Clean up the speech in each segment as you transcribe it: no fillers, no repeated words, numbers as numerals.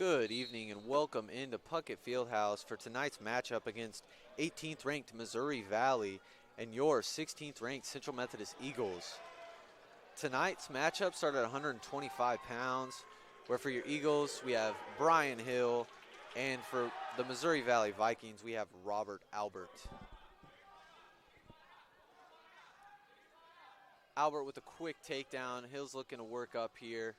Good evening and welcome into Puckett Fieldhouse for tonight's matchup against 18th ranked Missouri Valley and your 16th ranked Central Methodist Eagles. Tonight's matchup started at 125 pounds, where for your Eagles we have Brian Hill, and for the Missouri Valley Vikings we have Robert Albert. Albert with a quick takedown. Hill's looking to work up here.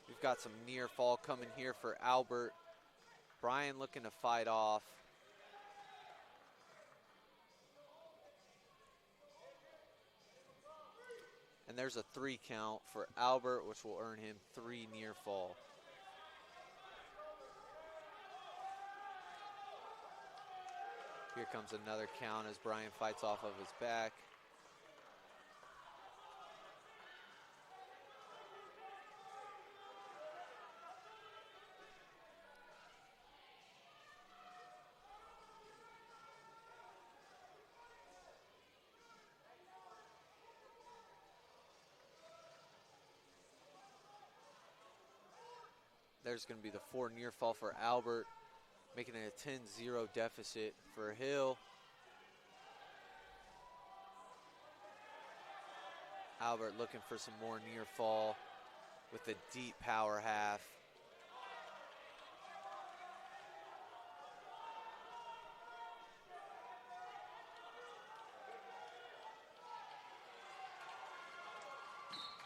We've got some near fall coming here for Albert. Brian looking to fight off. And there's a 3 count for Albert, which will earn him 3 near fall. Here comes another count as Brian fights off of his back. There's going to be the 4 near fall for Albert, making it a 10-0 deficit for Hill. Albert looking for some more near fall with the deep power half.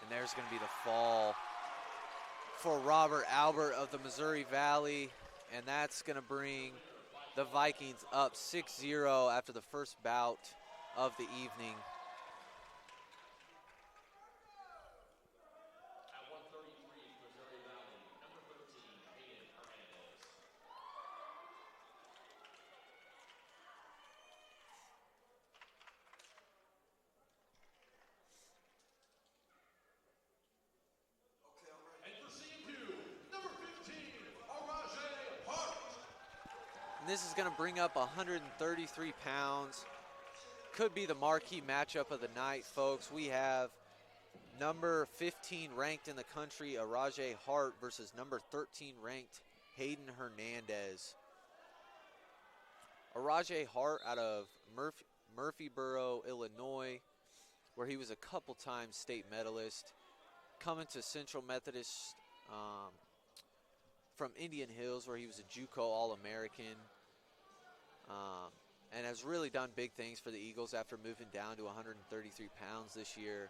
And there's going to be the fall for Robert Albert of the Missouri Valley, and that's going to bring the Vikings up 6-0 after the first bout of the evening. At 133, Missouri Valley, number 13, Hayden Hernandez. And for CMU, number 15, Arajay Hart. And this is going to bring up 133 pounds. Could be the marquee matchup of the night, folks. We have number 15 ranked in the country, Arajay Hart, versus number 13 ranked Hayden Hernandez. Arajay Hart out of Murphyboro, Illinois, where he was a couple times state medalist, coming to Central Methodist from Indian Hills, where he was a JUCO All-American, and has really done big things for the Eagles after moving down to 133 pounds this year.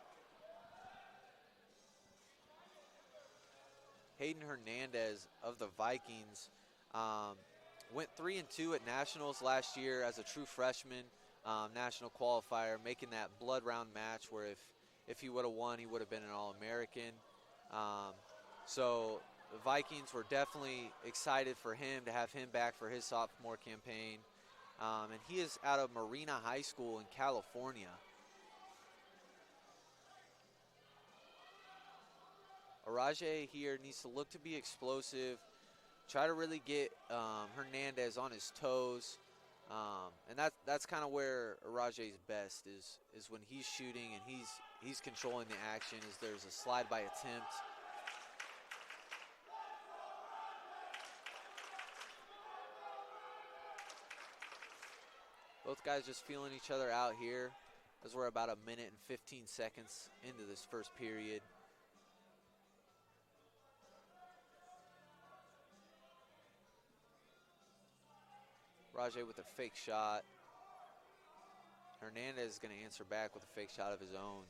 Hayden Hernandez of the Vikings went 3-2 at Nationals last year as a true freshman, national qualifier, making that blood round match where if he would have won, he would have been an All-American. So the Vikings were definitely excited for him, to have him back for his sophomore campaign. And he is out of Marina High School in California. Arajay here needs to look to be explosive, try to really get Hernandez on his toes. And that's kind of where Arajay's best is when he's shooting and he's controlling the action, as there's a slide by attempt. Both guys just feeling each other out here as we're about 1 minute and 15 seconds into this first period. Rajay with a fake shot. Hernandez is going to answer back with a fake shot of his own.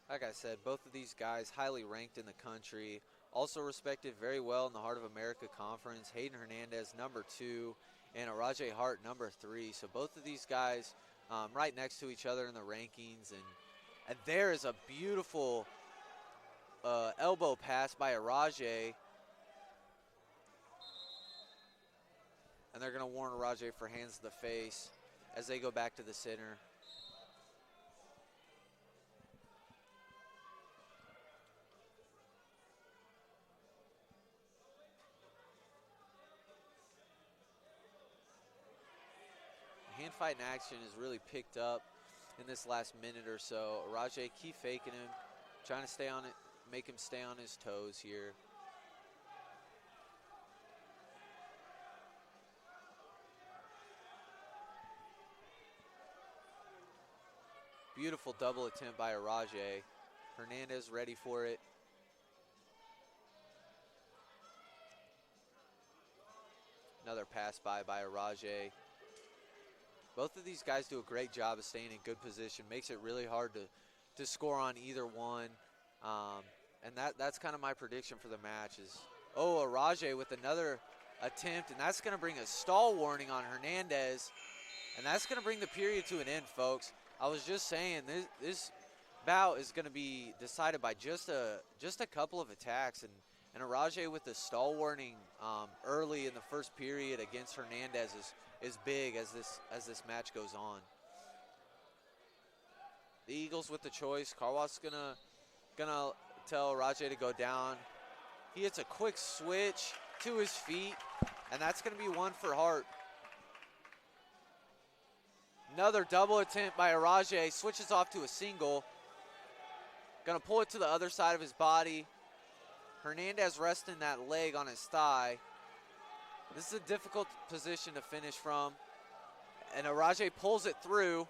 Like I said, both of these guys highly ranked in the country, also respected very well in the Heart of America Conference. Hayden Hernandez, number 2, and Arajay Hart, number 3. So both of these guys right next to each other in the rankings. And there is a beautiful elbow pass by Arajay. And they're going to warn Arajay for hands to the face as they go back to the center. hand fighting action has really picked up in this last minute or so. Araje keep faking him, trying to stay on it, make him stay on his toes here. Beautiful double attempt by Araje. Hernandez ready for it. Another pass by Araje. Both of these guys do a great job of staying in good position. Makes it really hard to score on either one. And that's kind of my prediction for the match is, Araje with another attempt, and that's going to bring a stall warning on Hernandez. And that's going to bring the period to an end, folks. I was just saying, this bout is going to be decided by just a couple of attacks, and Araje with the stall warning early in the first period against Hernandez is big as this match goes on. The Eagles with the choice. Karwas gonna tell Araje to go down. He hits a quick switch to his feet, and that's gonna be one for Hart. Another double attempt by Araje, switches off to a single. Gonna pull it to the other side of his body. Hernandez resting that leg on his thigh. This is a difficult position to finish from. And Araje pulls it through.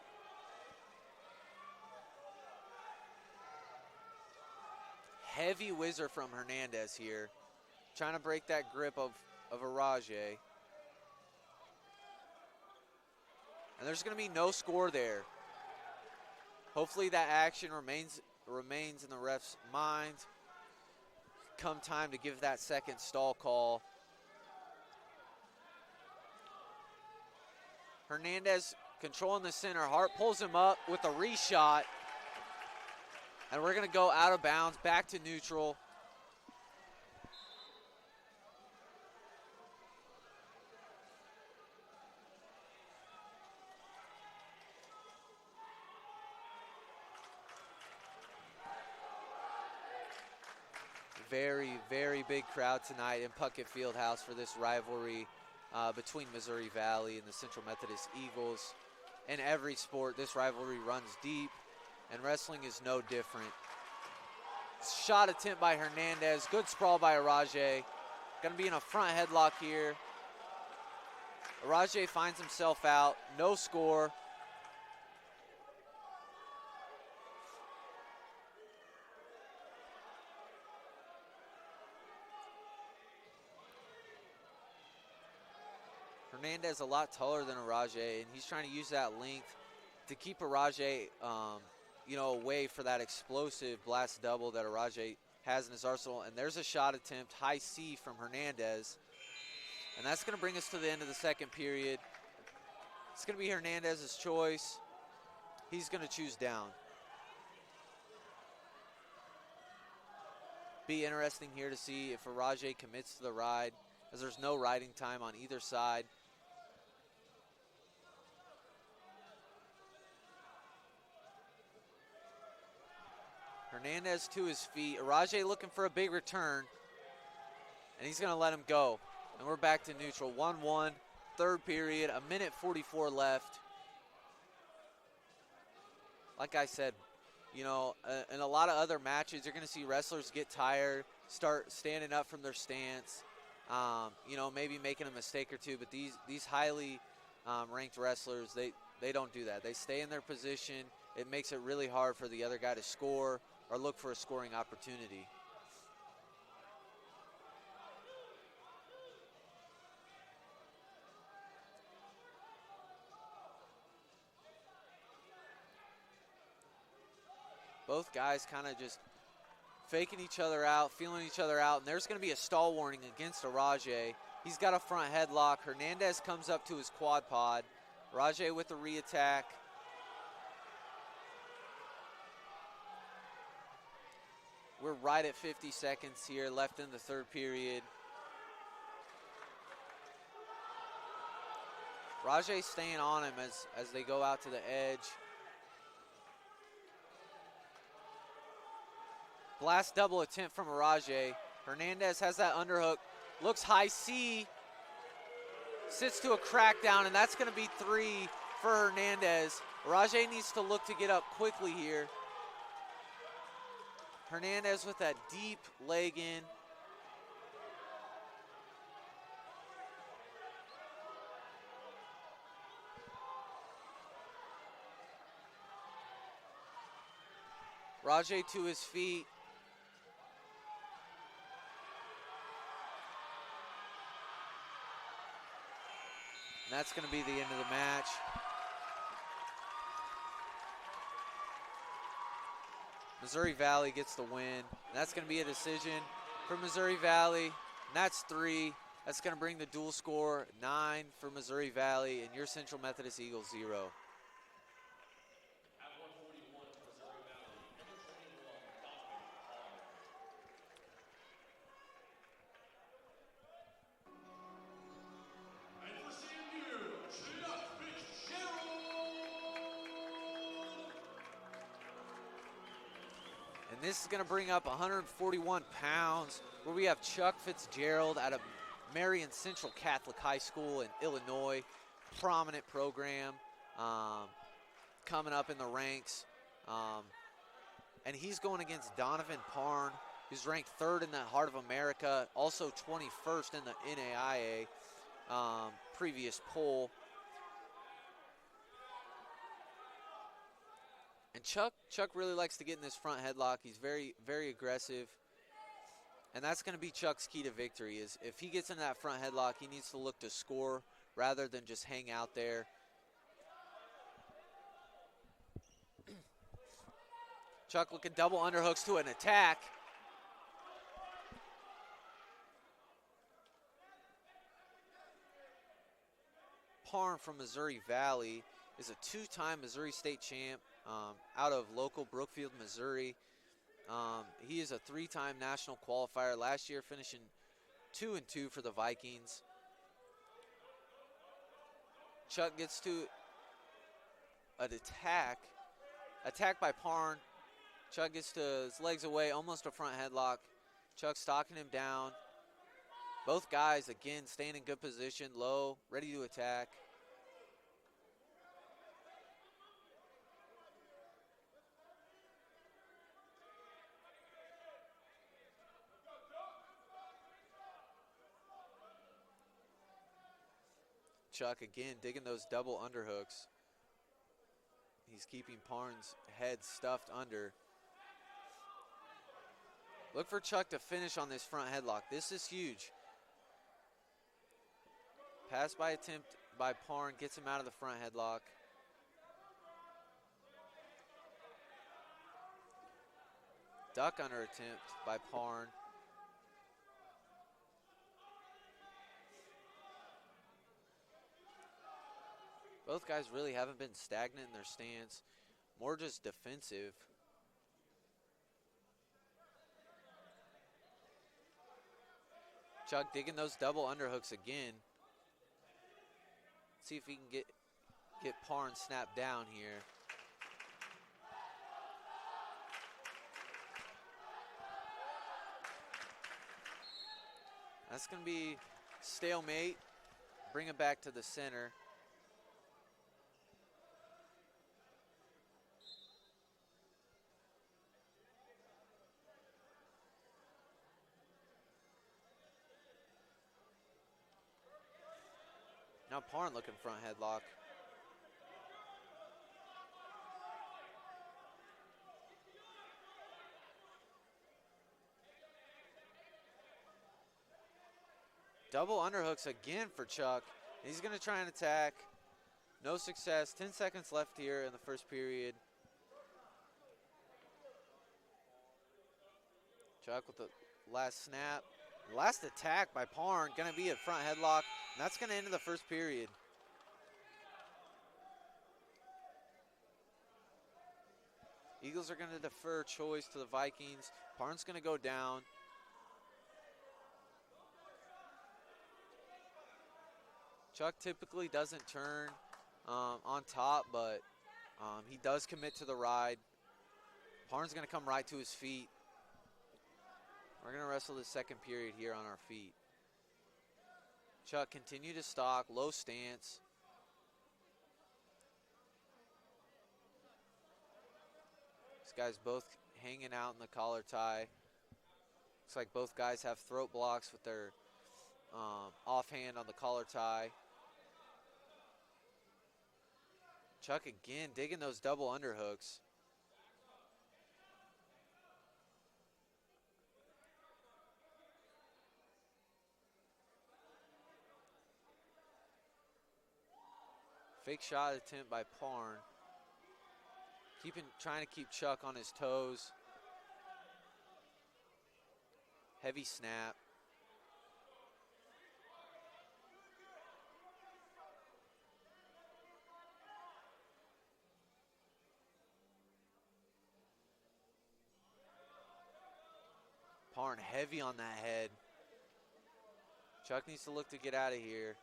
Heavy whizzer from Hernandez here. Trying to break that grip of Araje. And there's going to be no score there. Hopefully that action remains in the ref's mind. Come time to give that second stall call. Hernandez controlling the center. Hart pulls him up with a reshot. And we're going to go out of bounds, back to neutral. Very, very big crowd tonight in Puckett Fieldhouse for this rivalry between Missouri Valley and the Central Methodist Eagles. In every sport, this rivalry runs deep, and wrestling is no different. Shot attempt by Hernandez. Good sprawl by Araje. Going to be in a front headlock here. Araje finds himself out. No score. Hernandez a lot taller than Araje, and he's trying to use that length to keep Araje, away for that explosive blast double that Araje has in his arsenal. And there's a shot attempt, high C from Hernandez. And that's going to bring us to the end of the second period. It's going to be Hernandez's choice. He's going to choose down. Be interesting here to see if Araje commits to the ride, as there's no riding time on either side. Hernandez to his feet. Araje looking for a big return, and he's going to let him go. And we're back to neutral. 1-1, third period, 1:44 left. Like I said, in a lot of other matches, you're going to see wrestlers get tired, start standing up from their stance, maybe making a mistake or two. But these highly ranked wrestlers, they don't do that. They stay in their position. It makes it really hard for the other guy to score or look for a scoring opportunity. Both guys kind of just faking each other out, feeling each other out, and there's going to be a stall warning against Araje. He's got a front headlock. Hernandez comes up to his quad pod. Araje with a re-attack. We're right at 50 seconds here left in the third period. Araje staying on him as they go out to the edge. Blast double attempt from Araje. Hernandez has that underhook. Looks high C. Sits to a crackdown, and that's going to be 3 for Hernandez. Rajay needs to look to get up quickly here. Hernandez with that deep leg in. Rajay to his feet. And that's going to be the end of the match. Missouri Valley gets the win. And that's going to be a decision for Missouri Valley. And that's 3. That's going to bring the dual score 9 for Missouri Valley and your Central Methodist Eagles 0. At 141, Missouri Valley, number 21, Donovan Hall. And for CMU, Chuck Fitzgerald. And this is going to bring up 141 pounds, where we have Chuck Fitzgerald out of Marion Central Catholic High School in Illinois. Prominent program coming up in the ranks. And he's going against Donovan Parn, who's ranked 3rd in the Heart of America, also 21st in the NAIA previous poll. And Chuck really likes to get in this front headlock. He's very, very aggressive. And that's going to be Chuck's key to victory, is if he gets into that front headlock, he needs to look to score rather than just hang out there. Chuck looking double underhooks to an attack. Parn from Missouri Valley is a 2-time Missouri State champ out of local Brookfield, Missouri. He is a 3-time national qualifier. Last year finishing 2-2 for the Vikings. Chuck gets to an attack by Parn. Chuck gets to his legs away, almost a front headlock. Chuck stalking him down. Both guys, again, staying in good position, low, ready to attack. Chuck again digging those double underhooks. He's keeping Parn's head stuffed under. Look for Chuck to finish on this front headlock. This is huge. Pass by attempt by Parn gets him out of the front headlock. Duck under attempt by Parn. Both guys really haven't been stagnant in their stance, more just defensive. Chuck digging those double underhooks again. See if he can get Parn snapped down here. That's going to be stalemate. Bring it back to the center. Now Parn looking front headlock. Double underhooks again for Chuck. He's going to try and attack. No success. 10 seconds left here in the first period. Chuck with the last snap. Last attack by Parn, going to be a front headlock. And that's going to end the first period. Eagles are going to defer choice to the Vikings. Parn's going to go down. Chuck typically doesn't turn on top, but he does commit to the ride. Parn's going to come right to his feet. We're going to wrestle the second period here on our feet. Chuck continue to stalk, low stance. These guys both hanging out in the collar tie. Looks like both guys have throat blocks with their offhand on the collar tie. Chuck again digging those double underhooks. Fake shot attempt by Parn. Trying to keep Chuck on his toes. Heavy snap. Parn heavy on that head. Chuck needs to look to get out of here.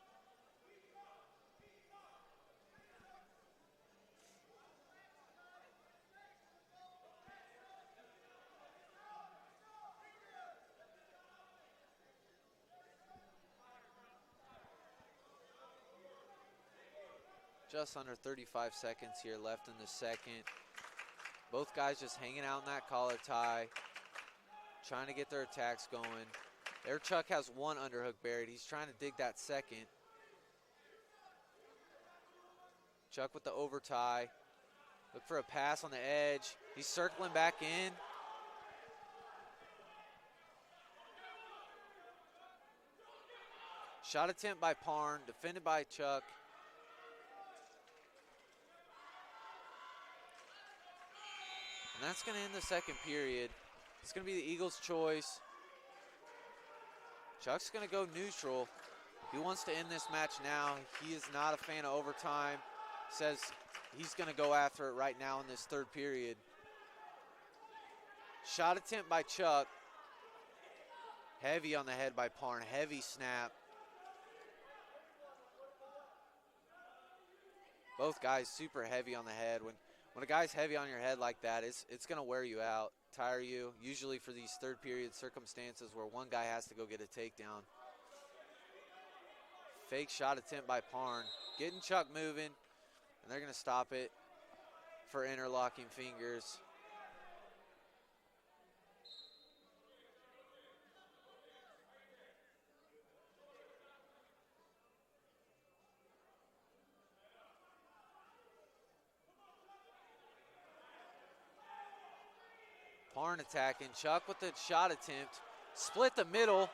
Just under 35 seconds here left in the second. Both guys just hanging out in that collar tie, trying to get their attacks going. There Chuck has one underhook buried. He's trying to dig that second. Chuck with the over tie. Look for a pass on the edge. He's circling back in. Shot attempt by Parn, defended by Chuck. And that's going to end the second period. It's going to be the Eagles' choice. Chuck's going to go neutral. He wants to end this match now. He is not a fan of overtime. Says he's going to go after it right now in this third period. Shot attempt by Chuck. Heavy on the head by Parn. Heavy snap. Both guys super heavy on the head. When a guy's heavy on your head like that, it's going to wear you out, tire you, usually for these third period circumstances where one guy has to go get a takedown. Fake shot attempt by Parn. Getting Chuck moving, and they're going to stop it for interlocking fingers. Parn attacking. Chuck with the shot attempt. Split the middle.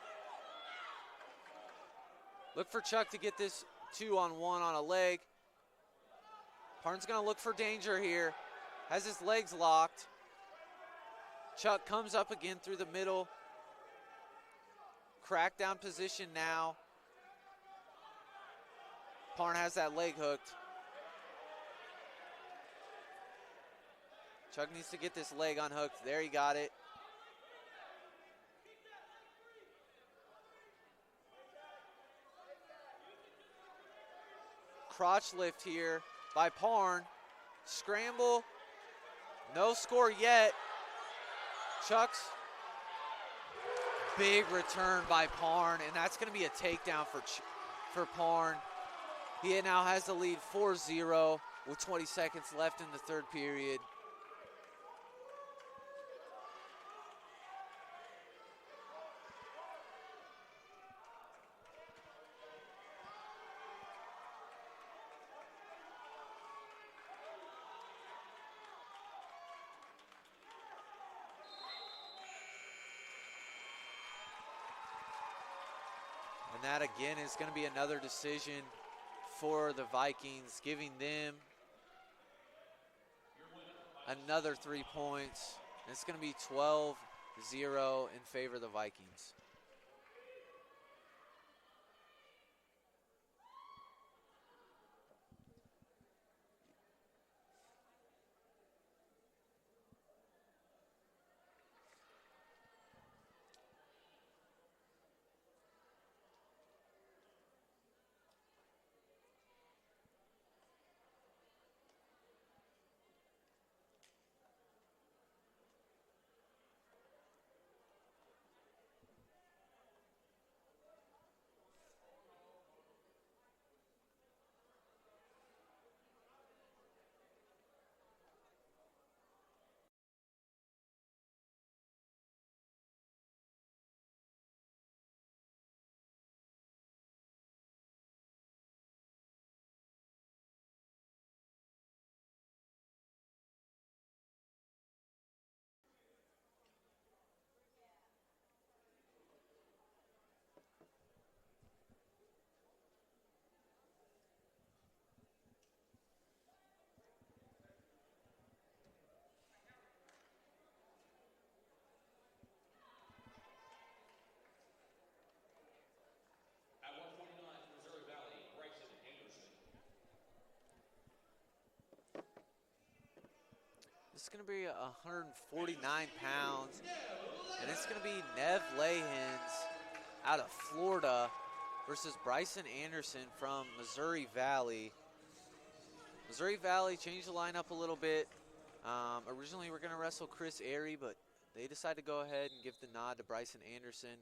Look for Chuck to get this 2-on-1 on a leg. Parn's going to look for danger here. Has his legs locked. Chuck comes up again through the middle. Crackdown position now. Parn has that leg hooked. Chuck needs to get this leg unhooked. There, he got it. Crotch lift here by Parn. Scramble. No score yet. Chuck's big return by Parn, and that's going to be a takedown for Parn. He now has the lead 4-0 with 20 seconds left in the third period. And that again is going to be another decision for the Vikings, giving them another 3 points. And it's going to be 12-0 in favor of the Vikings. It's going to be 149 pounds, and it's going to be Nev Lahens out of Florida versus Bryson Anderson from Missouri Valley. Missouri Valley changed the lineup a little bit. Originally, we're going to wrestle Chris Airy, but they decided to go ahead and give the nod to Bryson Anderson.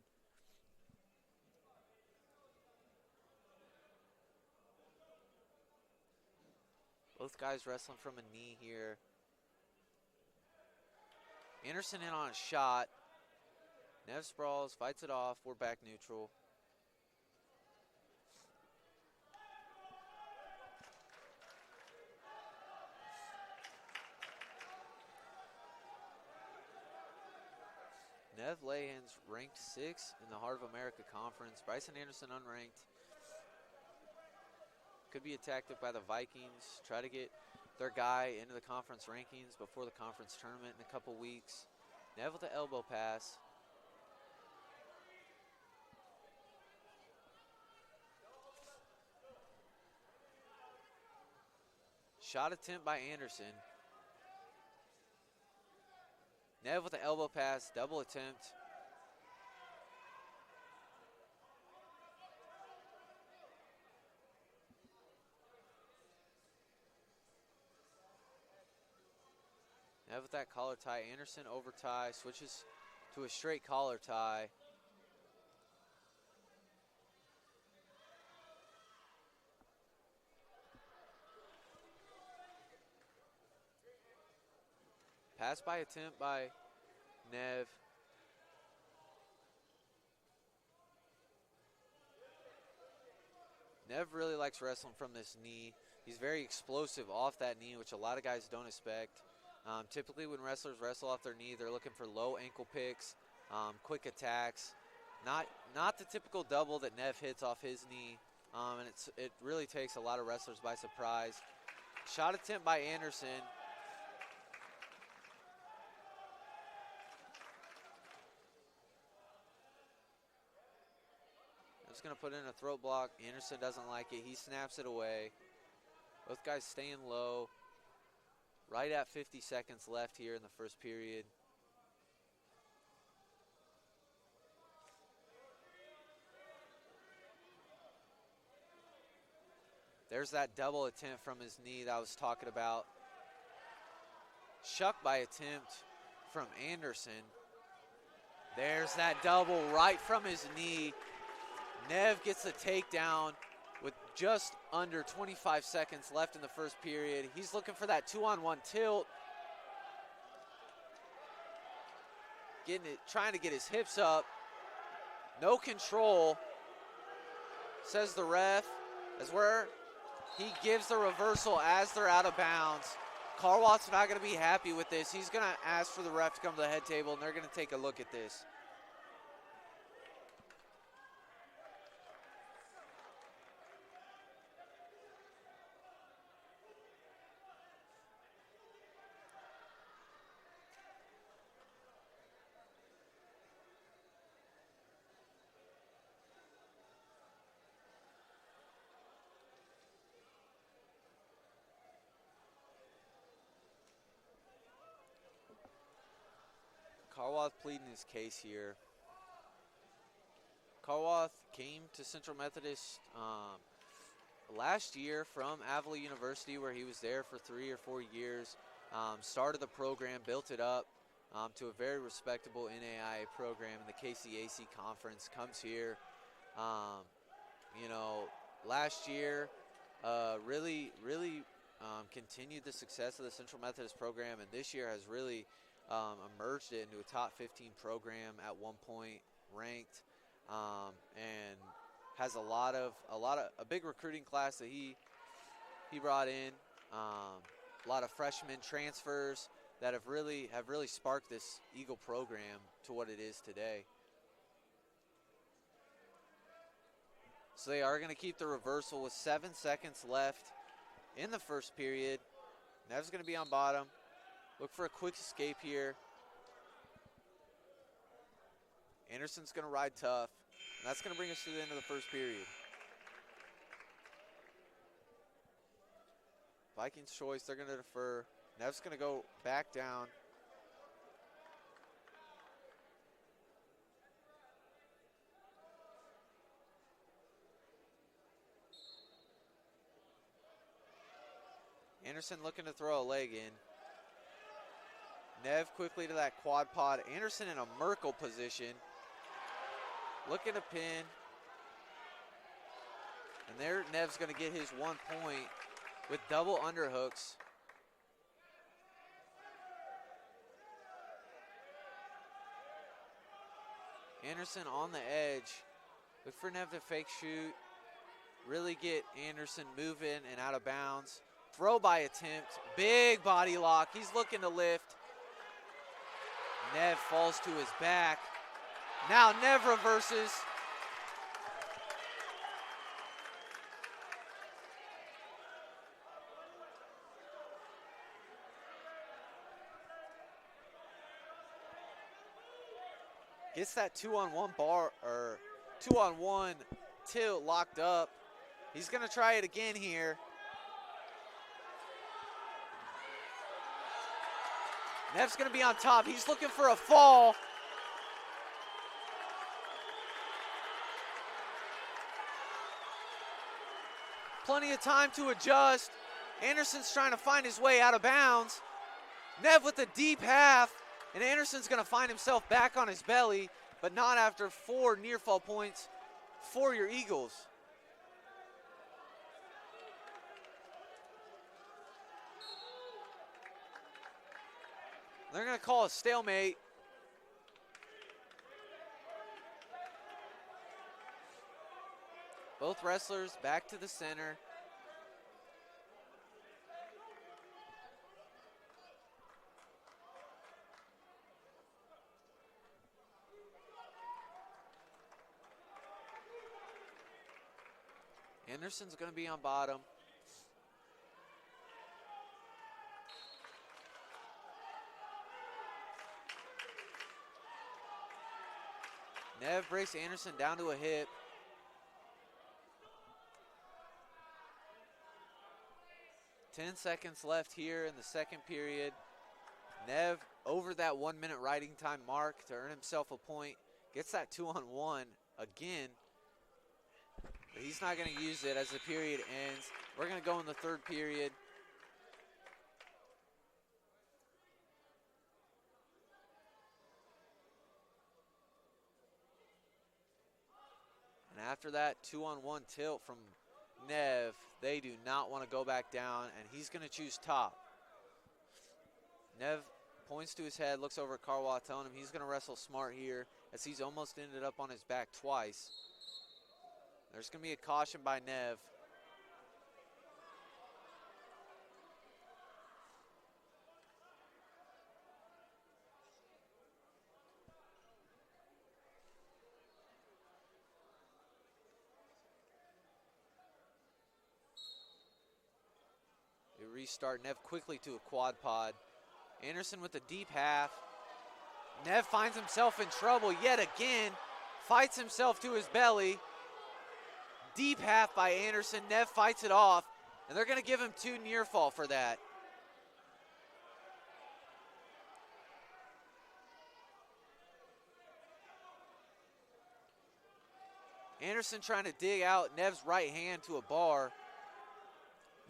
Both guys wrestling from a knee here. Anderson in on a shot. Nev sprawls, fights it off. We're back neutral. Nev Lahens ranked 6th in the Heart of America Conference. Bryson Anderson unranked. Could be a tactic by the Vikings. Try to get their guy into the conference rankings before the conference tournament in a couple weeks. Nev with the elbow pass. Shot attempt by Anderson. Nev with the elbow pass, double attempt. Nev with that collar tie. Anderson over tie, switches to a straight collar tie. Pass by attempt by Nev. Nev really likes wrestling from this knee. He's very explosive off that knee, which a lot of guys don't expect. Typically when wrestlers wrestle off their knee, they're looking for low ankle picks, quick attacks. Not the typical double that Nev hits off his knee, and it really takes a lot of wrestlers by surprise. Shot attempt by Anderson. Nev's going to put in a throat block. Anderson doesn't like it. He snaps it away. Both guys staying low. Right at 50 seconds left here in the first period. There's that double attempt from his knee that I was talking about. Shuck by attempt from Anderson. There's that double right from his knee. Nev gets the takedown with just under 25 seconds left in the first period. He's looking for that 2-on-1 tilt. Trying to get his hips up. No control, says the ref, as where he gives the reversal as they're out of bounds. Carwatt's not going to be happy with this. He's going to ask for the ref to come to the head table, and they're going to take a look at this. Carwath pleading his case here. Carwath came to Central Methodist last year from Avila University, where he was there for 3 or 4 years. Started the program, built it up to a very respectable NAIA program in the KCAC conference. Comes here, last year really continued the success of the Central Methodist program, and this year has really emerged it into a top 15 program at one point, ranked, and has a big recruiting class that he brought in. A lot of freshmen transfers that have really sparked this Eagle program to what it is today. So they are going to keep the reversal with 7 seconds left in the first period. Nev's going to be on bottom. Look for a quick escape here. Anderson's going to ride tough. And that's going to bring us to the end of the first period. Vikings choice, they're going to defer. Nev's going to go back down. Anderson looking to throw a leg in. Nev quickly to that quad pod. Anderson in a Merkle position. Looking to pin. And there Nev's going to get his 1 point with double underhooks. Anderson on the edge. Look for Nev to fake shoot. Really get Anderson moving and out of bounds. Throw by attempt. Big body lock. He's looking to lift. Nev falls to his back. Now Nev reverses. Gets that 2-on-1 bar or 2-on-1 tilt locked up. He's gonna try it again here. Nev's gonna be on top. He's looking for a fall. Plenty of time to adjust. Anderson's trying to find his way out of bounds. Nev with a deep half, and Anderson's gonna find himself back on his belly, but not after 4 near fall points for your Eagles. They're going to call a stalemate. Both wrestlers back to the center. Anderson's going to be on bottom. Nev breaks Anderson down to a hip. Ten seconds left here in the second period. Nev over that 1 minute riding time mark to earn himself a point. Gets that 2-on-1 again. But he's not going to use it as the period ends. We're going to go in the third period. And after that 2-on-1 tilt from Nev, they do not want to go back down, and he's going to choose top. Nev points to his head, looks over at Karwa, telling him he's going to wrestle smart here, as he's almost ended up on his back twice. There's going to be a caution by Nev. They restart. Nev quickly to a quad pod. Anderson with a deep half. Nev finds himself in trouble yet again. Fights himself to his belly. Deep half by Anderson. Nev fights it off, and they're going to give him 2 near fall for that. Anderson trying to dig out Nev's right hand to a bar.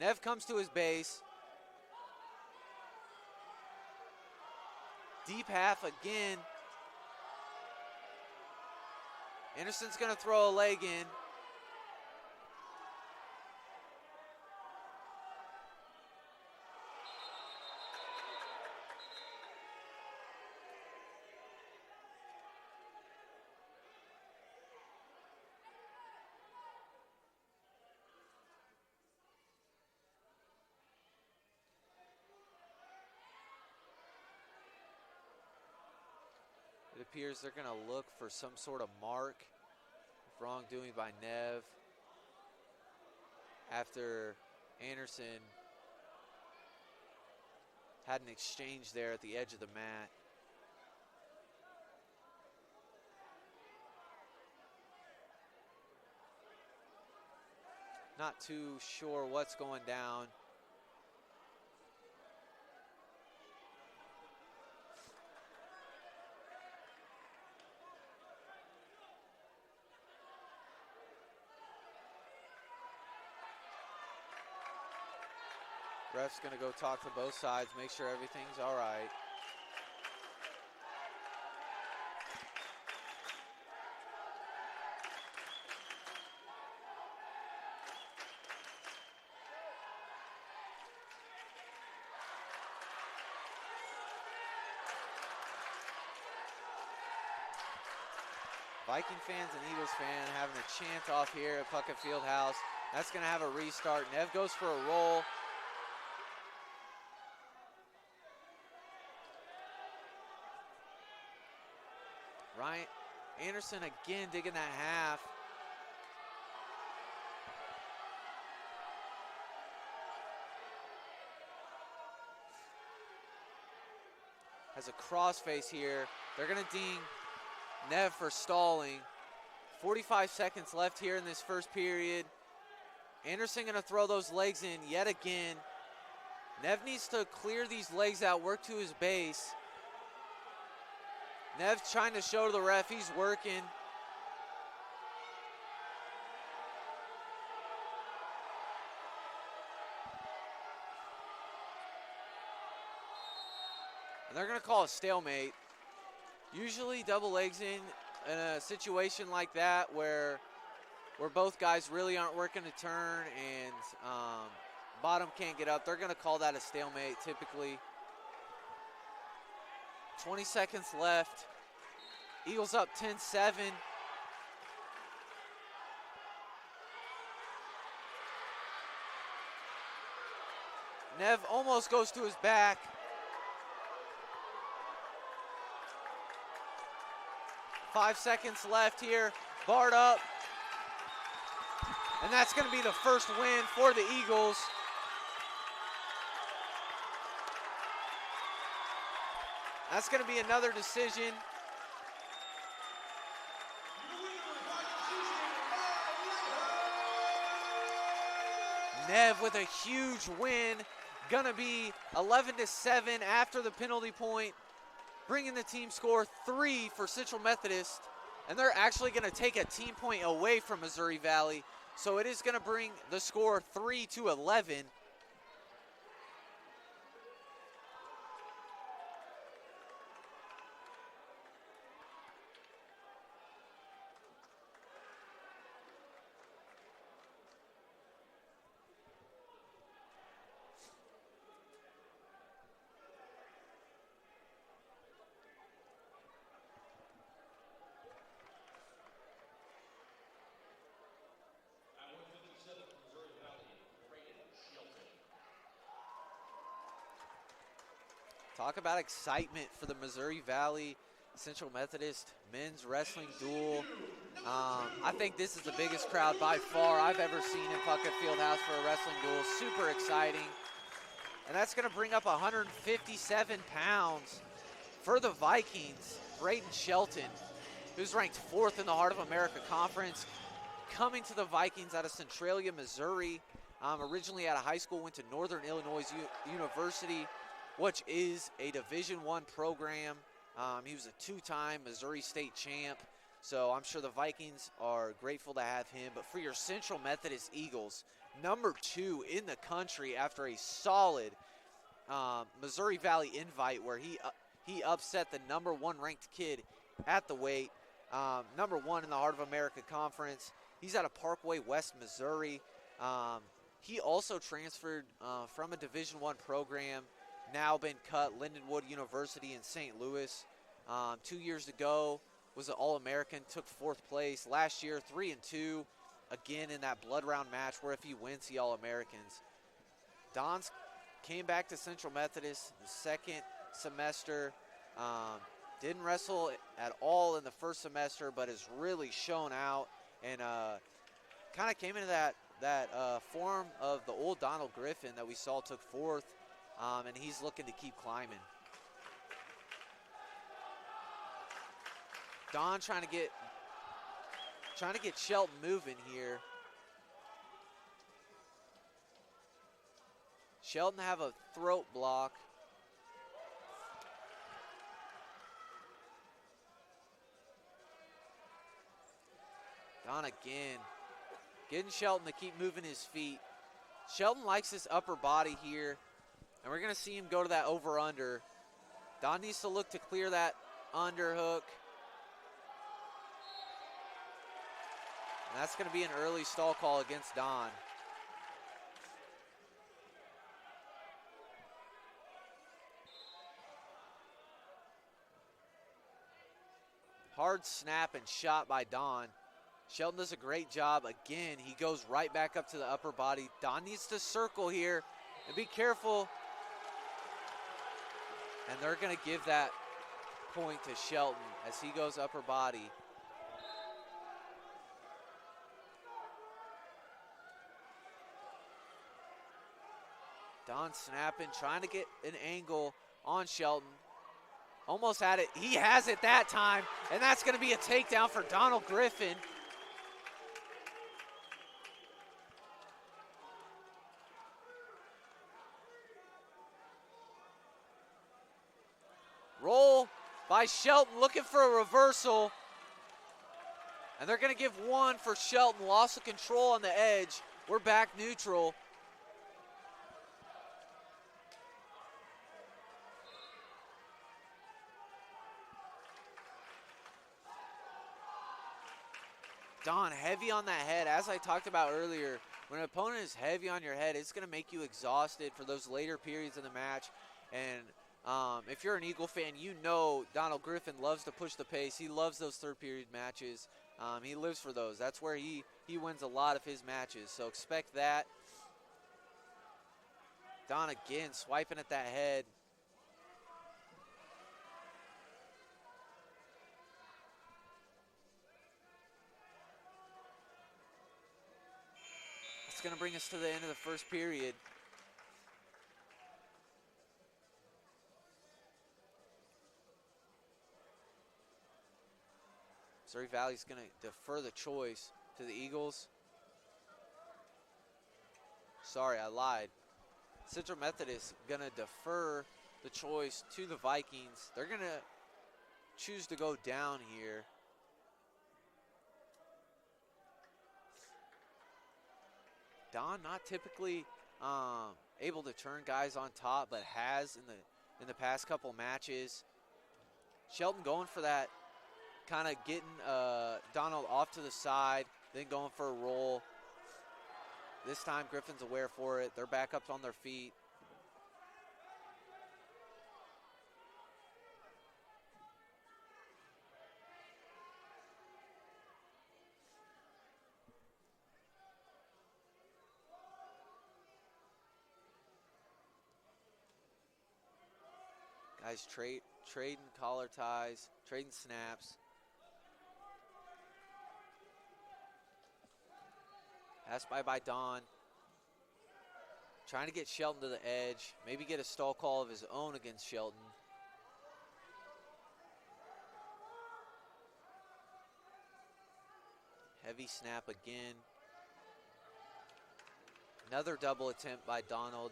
Nev comes to his base. Deep half again. Anderson's going to throw a leg in. It appears they're going to look for some sort of mark of wrongdoing by Nev after Anderson had an exchange there at the edge of the mat. Not too sure what's going down. Ref's going to go talk to both sides, make sure everything's all right. Viking fans and Eagles fans having a chant off here at Puckett Fieldhouse. That's going to have a restart. Nev goes for a roll. Ryan Anderson again digging that half. Has a crossface here. They're going to ding Nev for stalling. 45 seconds left here in this first period. Anderson going to throw those legs in yet again. Nev needs to clear these legs out, work to his base. Nev's trying to show to the ref he's working. And they're going to call a stalemate. Usually double legs in a situation like that where both guys really aren't working to turn and bottom can't get up, they're going to call that a stalemate typically. 20 seconds left. Eagles up 10-7. Nev almost goes to his back. Five seconds left here. Barred up. And that's going to be the first win for the Eagles. That's going to be another decision. Nev with a huge win. Going to be 11-7 after the penalty point, bringing the team score 3 for Central Methodist. And they're actually going to take a team point away from Missouri Valley. So it is going to bring the score 3-11. Talk about excitement for the Missouri Valley Central Methodist men's wrestling duel. I think this is the biggest crowd by far I've ever seen in Puckett Fieldhouse for a wrestling duel. Super exciting. And that's going to bring up 157 pounds for the Vikings. Braden Shelton, who's ranked 4th in the Heart of America Conference, coming to the Vikings out of Centralia, Missouri. Originally out of high school, went to Northern Illinois University, which is a Division I program. He was a 2-time Missouri State champ, so I'm sure the Vikings are grateful to have him. But for your Central Methodist Eagles, number 2 in the country after a solid Missouri Valley invite where he upset the number 1 ranked kid at the weight, number 1 in the Heart of America Conference. He's out of Parkway West, Missouri. He also transferred from a Division I program, now been cut, Lindenwood University in St. Louis. 2 years ago was an All-American, took 4th place. Last year, 3-2, again in that blood round match where if he wins, he All-Americans. Don's came back to Central Methodist the second semester. Didn't wrestle at all in the first semester, but has really shown out and kind of came into that form of the old Donald Griffin that we saw took 4th. And he's looking to keep climbing. Don trying to get Shelton moving here. Shelton have a throat block. Don again, getting Shelton to keep moving his feet. Shelton likes his upper body here, and we're going to see him go to that over-under. Don needs to look to clear that underhook. And that's going to be an early stall call against Don. Hard snap and shot by Don. Shelton does a great job. Again, he goes right back up to the upper body. Don needs to circle here and be careful. And they're going to give that point to Shelton as he goes upper body. Don snapping, trying to get an angle on Shelton. Almost had it. He has it that time, and that's going to be a takedown for Donald Griffin. Roll by Shelton, looking for a reversal. And they're going to give one for Shelton. Loss of control on the edge. We're back neutral. Don heavy on that head. As I talked about earlier, when an opponent is heavy on your head, it's going to make you exhausted for those later periods in the match. And if you're an Eagle fan, you know Donald Griffin loves to push the pace. He loves those third period matches. He lives for those. That's where he wins a lot of his matches. So expect that. Don again swiping at that head. It's going to bring us to the end of the first period. Missouri Valley's going to defer the choice to the Eagles. Sorry, I lied. Central Methodist going to defer the choice to the Vikings. They're going to choose to go down here. Don not typically able to turn guys on top, but has in the past couple matches. Shelton going for that, kind of getting Donald off to the side, then going for a roll. This time Griffin's aware for it. They're back up on their feet. Guys trading collar ties, trading snaps. Pass by Don. Trying to get Shelton to the edge. Maybe get a stall call of his own against Shelton. Heavy snap again. Another double attempt by Donald.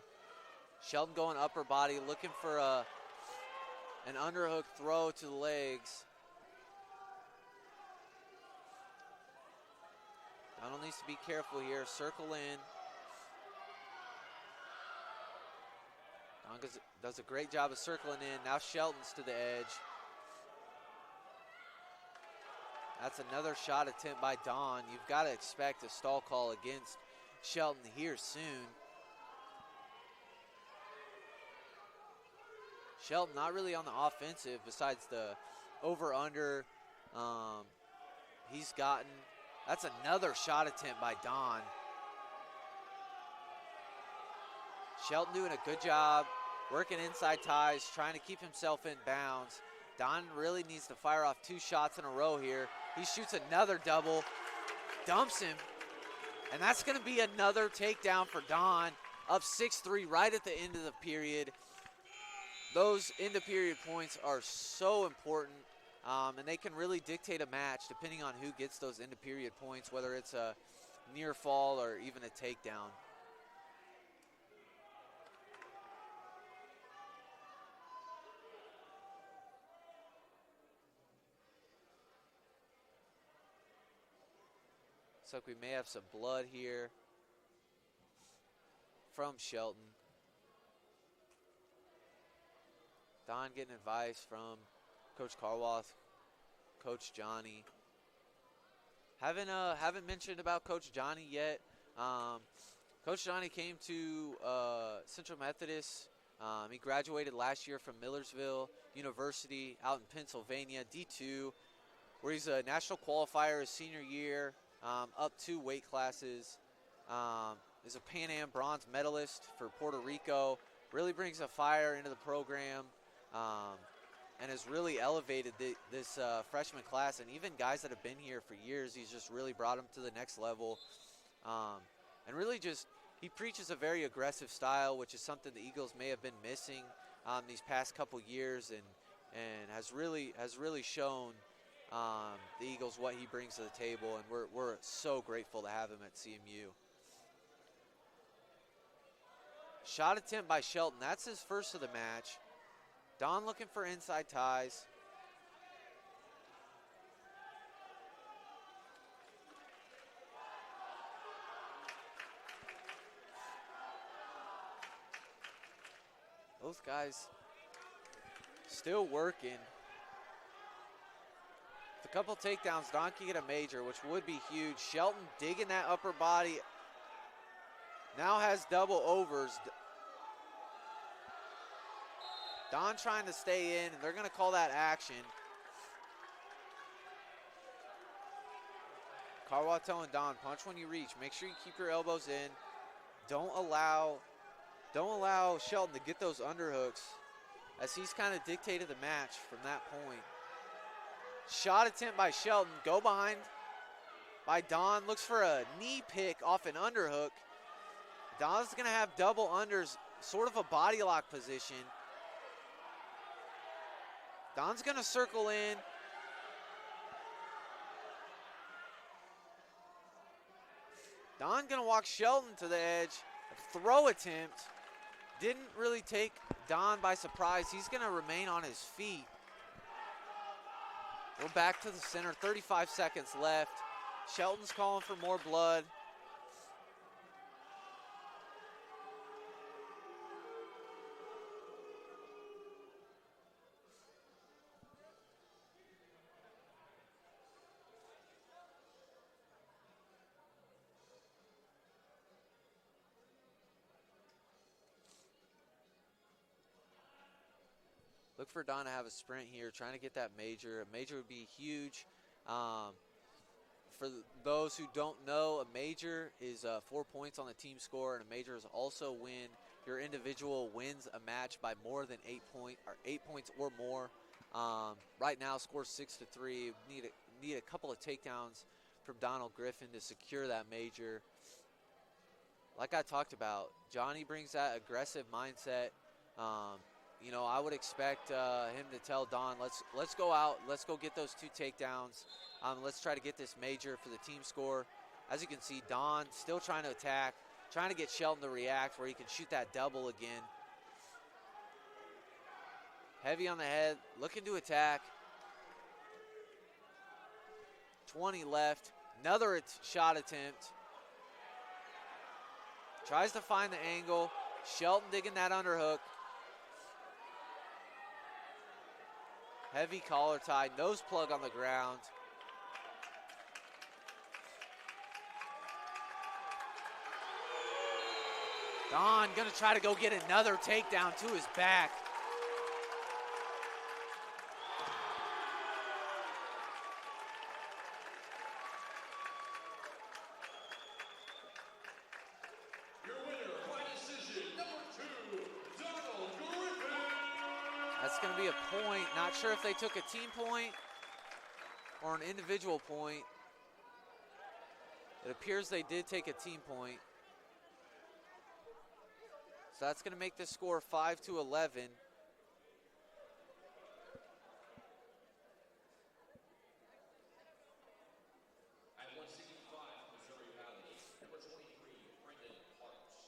Shelton going upper body, looking for an underhook throw to the legs. Donald needs to be careful here. Circle in. Don does a great job of circling in. Now Shelton's to the edge. That's another shot attempt by Don. You've got to expect a stall call against Shelton here soon. Shelton not really on the offensive besides the over-under he's gotten. That's another shot attempt by Don. Shelton doing a good job, working inside ties, trying to keep himself in bounds. Don really needs to fire off 2 shots in a row here. He shoots another double, dumps him, and that's going to be another takedown for Don, up 6-3 right at the end of the period. Those end-of-period points are so important, and they can really dictate a match depending on who gets those end-of-period points, whether it's a near fall or even a takedown. Looks like we may have some blood here. from Shelton. Don getting advice from Coach Carwath, Coach Johnny. Haven't mentioned about Coach Johnny yet. Coach Johnny came to Central Methodist. He graduated last year from Millersville University out in Pennsylvania, D2, where he's a national qualifier his senior year, up 2 weight classes. Is a Pan Am bronze medalist for Puerto Rico. Really brings a fire into the program, and has really elevated this freshman class. And even guys that have been here for years, he's just really brought them to the next level. And really just, he preaches a very aggressive style, which is something the Eagles may have been missing these past couple years, and has really shown the Eagles what he brings to the table, and we're so grateful to have him at CMU. Shot attempt by Shelton. That's his first of the match. Don looking for inside ties. Both guys still working. With a couple takedowns, Don can get a major, which would be huge. Shelton digging that upper body. Now has double overs. Don trying to stay in, and they're going to call that action. Carwath telling Don, punch when you reach. Make sure you keep your elbows in. Don't allow Shelton to get those underhooks, as he's kind of dictated the match from that point. Shot attempt by Shelton. Go behind by Don. Looks for a knee pick off an underhook. Don's going to have double unders, sort of a body lock position. Don's going to circle in. Don going to walk Shelton to the edge. A throw attempt. Didn't really take Don by surprise. He's going to remain on his feet. We're back to the center. 35 seconds left. Shelton's calling for more blood. Look for Don to have a sprint here, trying to get that major. A major would be huge. For those who don't know, a major is 4 points on the team score, and a major is also when your individual wins a match by more than 8 points or more. Right now, score 6-3. Need a couple of takedowns from Donald Griffin to secure that major. Like I talked about, Johnny brings that aggressive mindset. You know, I would expect him to tell Don, let's go out, let's go get those 2 takedowns. Let's try to get this major for the team score. As you can see, Don still trying to attack, trying to get Shelton to react where he can shoot that double again. Heavy on the head, looking to attack. 20 left, another shot attempt. Tries to find the angle. Shelton digging that underhook. Heavy collar tie, nose plug on the ground. Don gonna try to go get another takedown to his back. Your winner by decision, number 2, Donald Griffin. That's going to be a point. Not sure if they took a team point or an individual point. It appears they did take a team point. So that's going to make this score 5-11. At 165, Missouri Valley, number 23, Brendan Parks.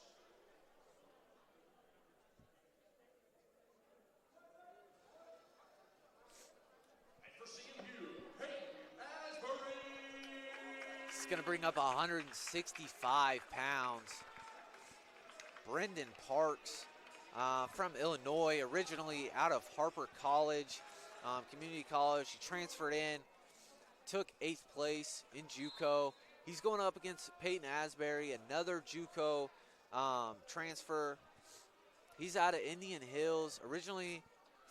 And for CMU, Peyton Asbury. This is going to bring up 165 pounds. Brendan Parks from Illinois, originally out of Harper College, community college. He transferred in, took 8th place in JUCO. He's going up against Peyton Asbury, another JUCO transfer. He's out of Indian Hills, originally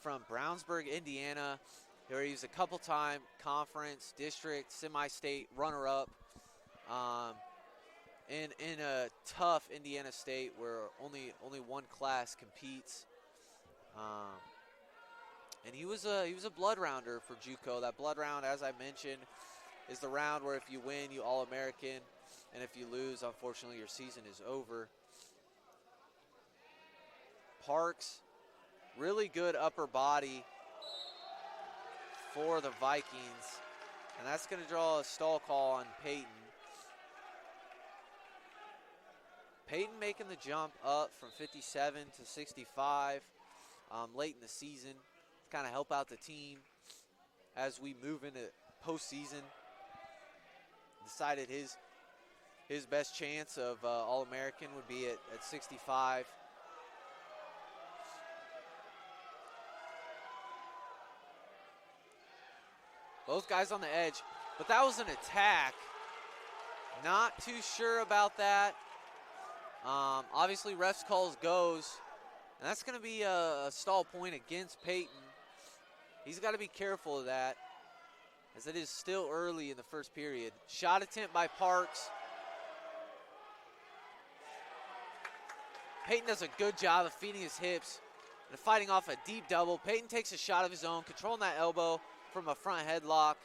from Brownsburg, Indiana, where he was a couple-time conference, district, semi-state runner-up in a tough Indiana state where only one class competes. And he was a blood rounder for JUCO. That blood round, as I mentioned, is the round where if you win, you All-American, and if you lose, unfortunately, your season is over. Parks, really good upper body for the Vikings, and that's going to draw a stall call on Peyton. Peyton making the jump up from 57 to 65 late in the season to kind of help out the team as we move into postseason. Decided his best chance of All-American would be at 65. Both guys on the edge, but that was an attack. Not too sure about that. Obviously, refs calls goes, and that's going to be a stall point against Peyton. He's got to be careful of that, as it is still early in the first period. Shot attempt by Parks. Peyton does a good job of feeding his hips and fighting off a deep double. Peyton takes a shot of his own, controlling that elbow from a front headlock.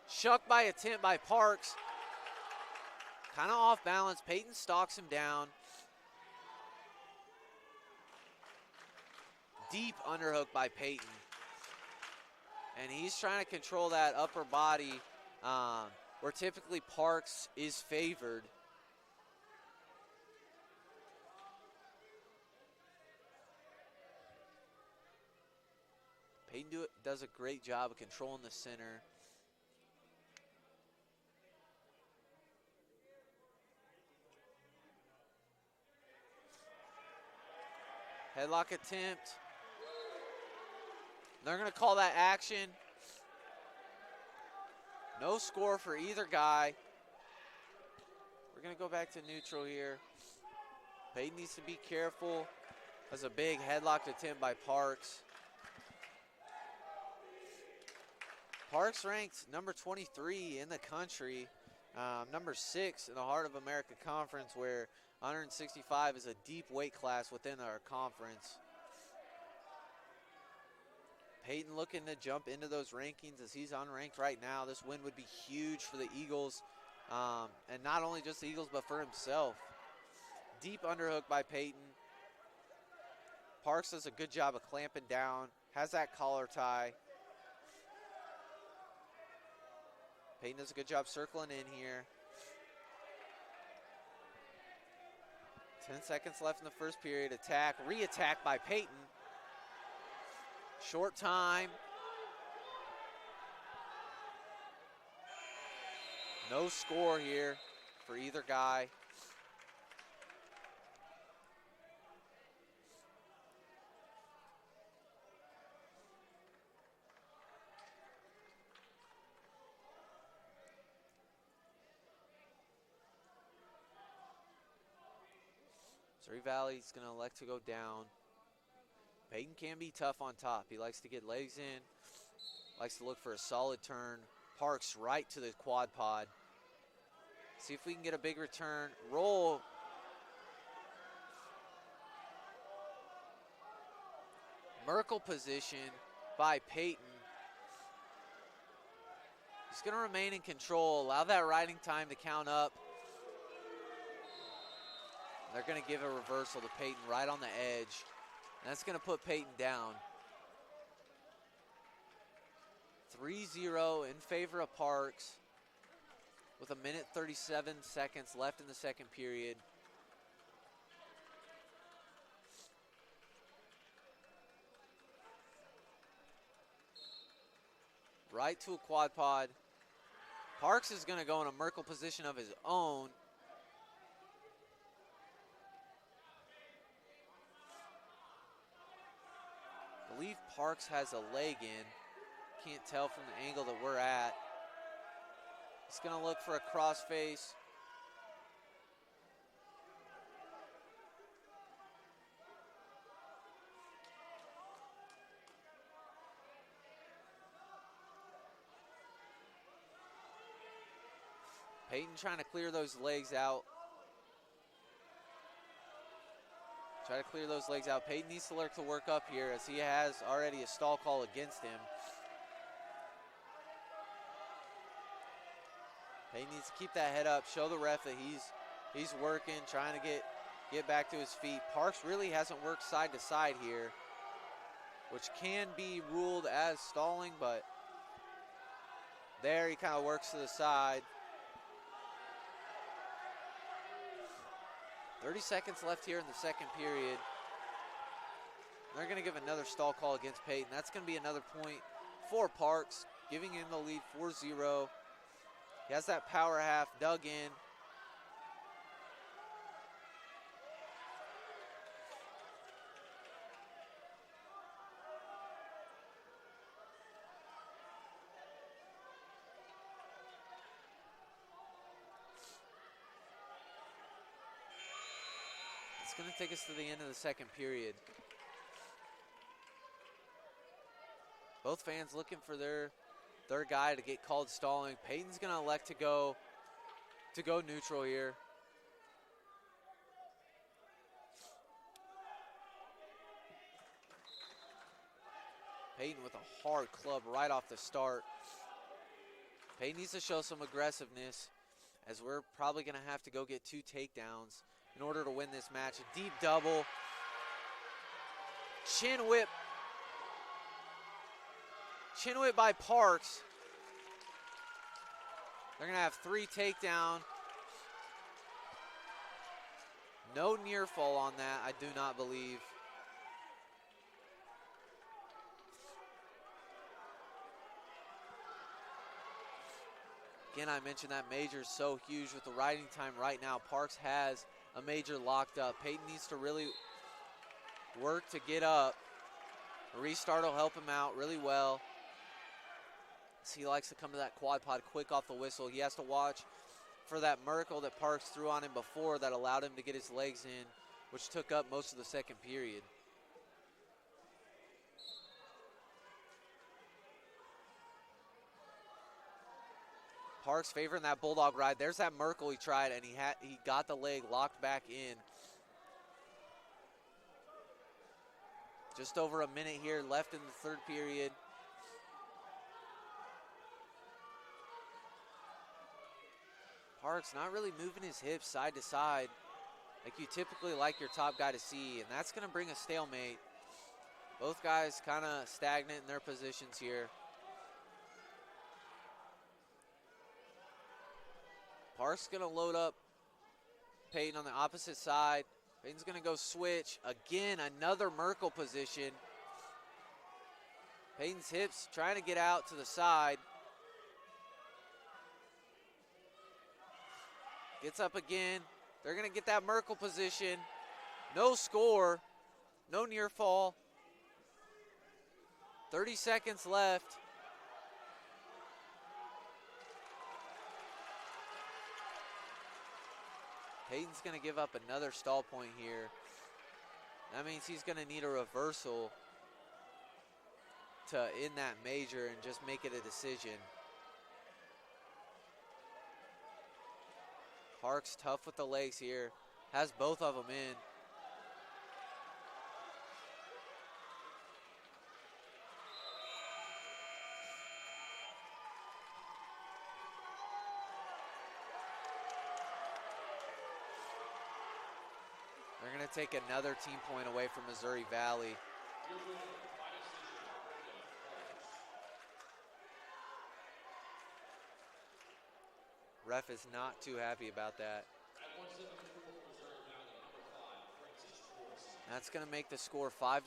Shucked by attempt by Parks. Kind of off balance. Peyton stalks him down. Deep underhook by Peyton. And he's trying to control that upper body where typically Parks is favored. Peyton does a great job of controlling the center. Headlock attempt. They're going to call that action. No score for either guy. We're going to go back to neutral here. Peyton needs to be careful. That's a big headlock attempt by Parks. Parks ranked number 23 in the country, number 6 in the Heart of America Conference, where 165 is a deep weight class within our conference. Peyton looking to jump into those rankings as he's unranked right now. This win would be huge for the Eagles, and not only just the Eagles, but for himself. Deep underhook by Peyton. Parks does a good job of clamping down, has that collar tie. Peyton does a good job circling in here. 10 seconds left in the first period. Attack, re-attack by Peyton. Short time. No score here for either guy. Missouri Valley's going to elect to go down. Peyton can be tough on top. He likes to get legs in, likes to look for a solid turn. Parks right to the quad pod. See if we can get a big return. Roll. Merkle position by Peyton. He's going to remain in control, allow that riding time to count up. They're going to give a reversal to Peyton right on the edge. And that's going to put Peyton down. 3-0 in favor of Parks with 1:37 seconds left in the second period. Right to a quad pod. Parks is going to go in a Merkle position of his own. I believe Parks has a leg in. Can't tell from the angle that we're at. He's going to look for a crossface. Peyton trying to clear those legs out. Try to clear those legs out. Peyton needs to learn to work up here as he has already a stall call against him. Peyton needs to keep that head up, show the ref that he's working, trying to get back to his feet. Parks really hasn't worked side to side here, which can be ruled as stalling, but there he kind of works to the side. 30 seconds left here in the second period. They're going to give another stall call against Peyton. That's going to be another point for Parks, giving him the lead 4-0. He has that power half dug in. It's going to take us to the end of the second period. Both fans looking for their guy to get called stalling. Peyton's going to elect to go neutral here. Peyton with a hard club right off the start. Peyton needs to show some aggressiveness, as we're probably going to have to go get 2 takedowns in order to win this match. A deep double. Chin whip. Chin whip by Parks. They're going to have 3 takedown. No near fall on that, I do not believe. Again, I mentioned that major is so huge with the riding time right now. Parks has a major locked up. Peyton needs to really work to get up. A restart will help him out really well. He likes to come to that quad pod quick off the whistle. He has to watch for that Merkle that Parks threw on him before that allowed him to get his legs in, which took up most of the second period. Parks favoring that bulldog ride. There's that Merkle he tried, and he got the leg locked back in. Just over a minute here left in the third period. Parks not really moving his hips side to side like you typically like your top guy to see, and that's going to bring a stalemate. Both guys kind of stagnant in their positions here. Parks going to load up Peyton on the opposite side. Peyton's going to go switch. Again, another Merkle position. Peyton's hips trying to get out to the side. Gets up again. They're going to get that Merkle position. No score. No near fall. 30 seconds left. Peyton's going to give up another stall point here. That means he's going to need a reversal to end that major and just make it a decision. Parks tough with the legs here. Has both of them in. They're going to take another team point away from Missouri Valley. Ref is not too happy about that. That's going to make the score 5-14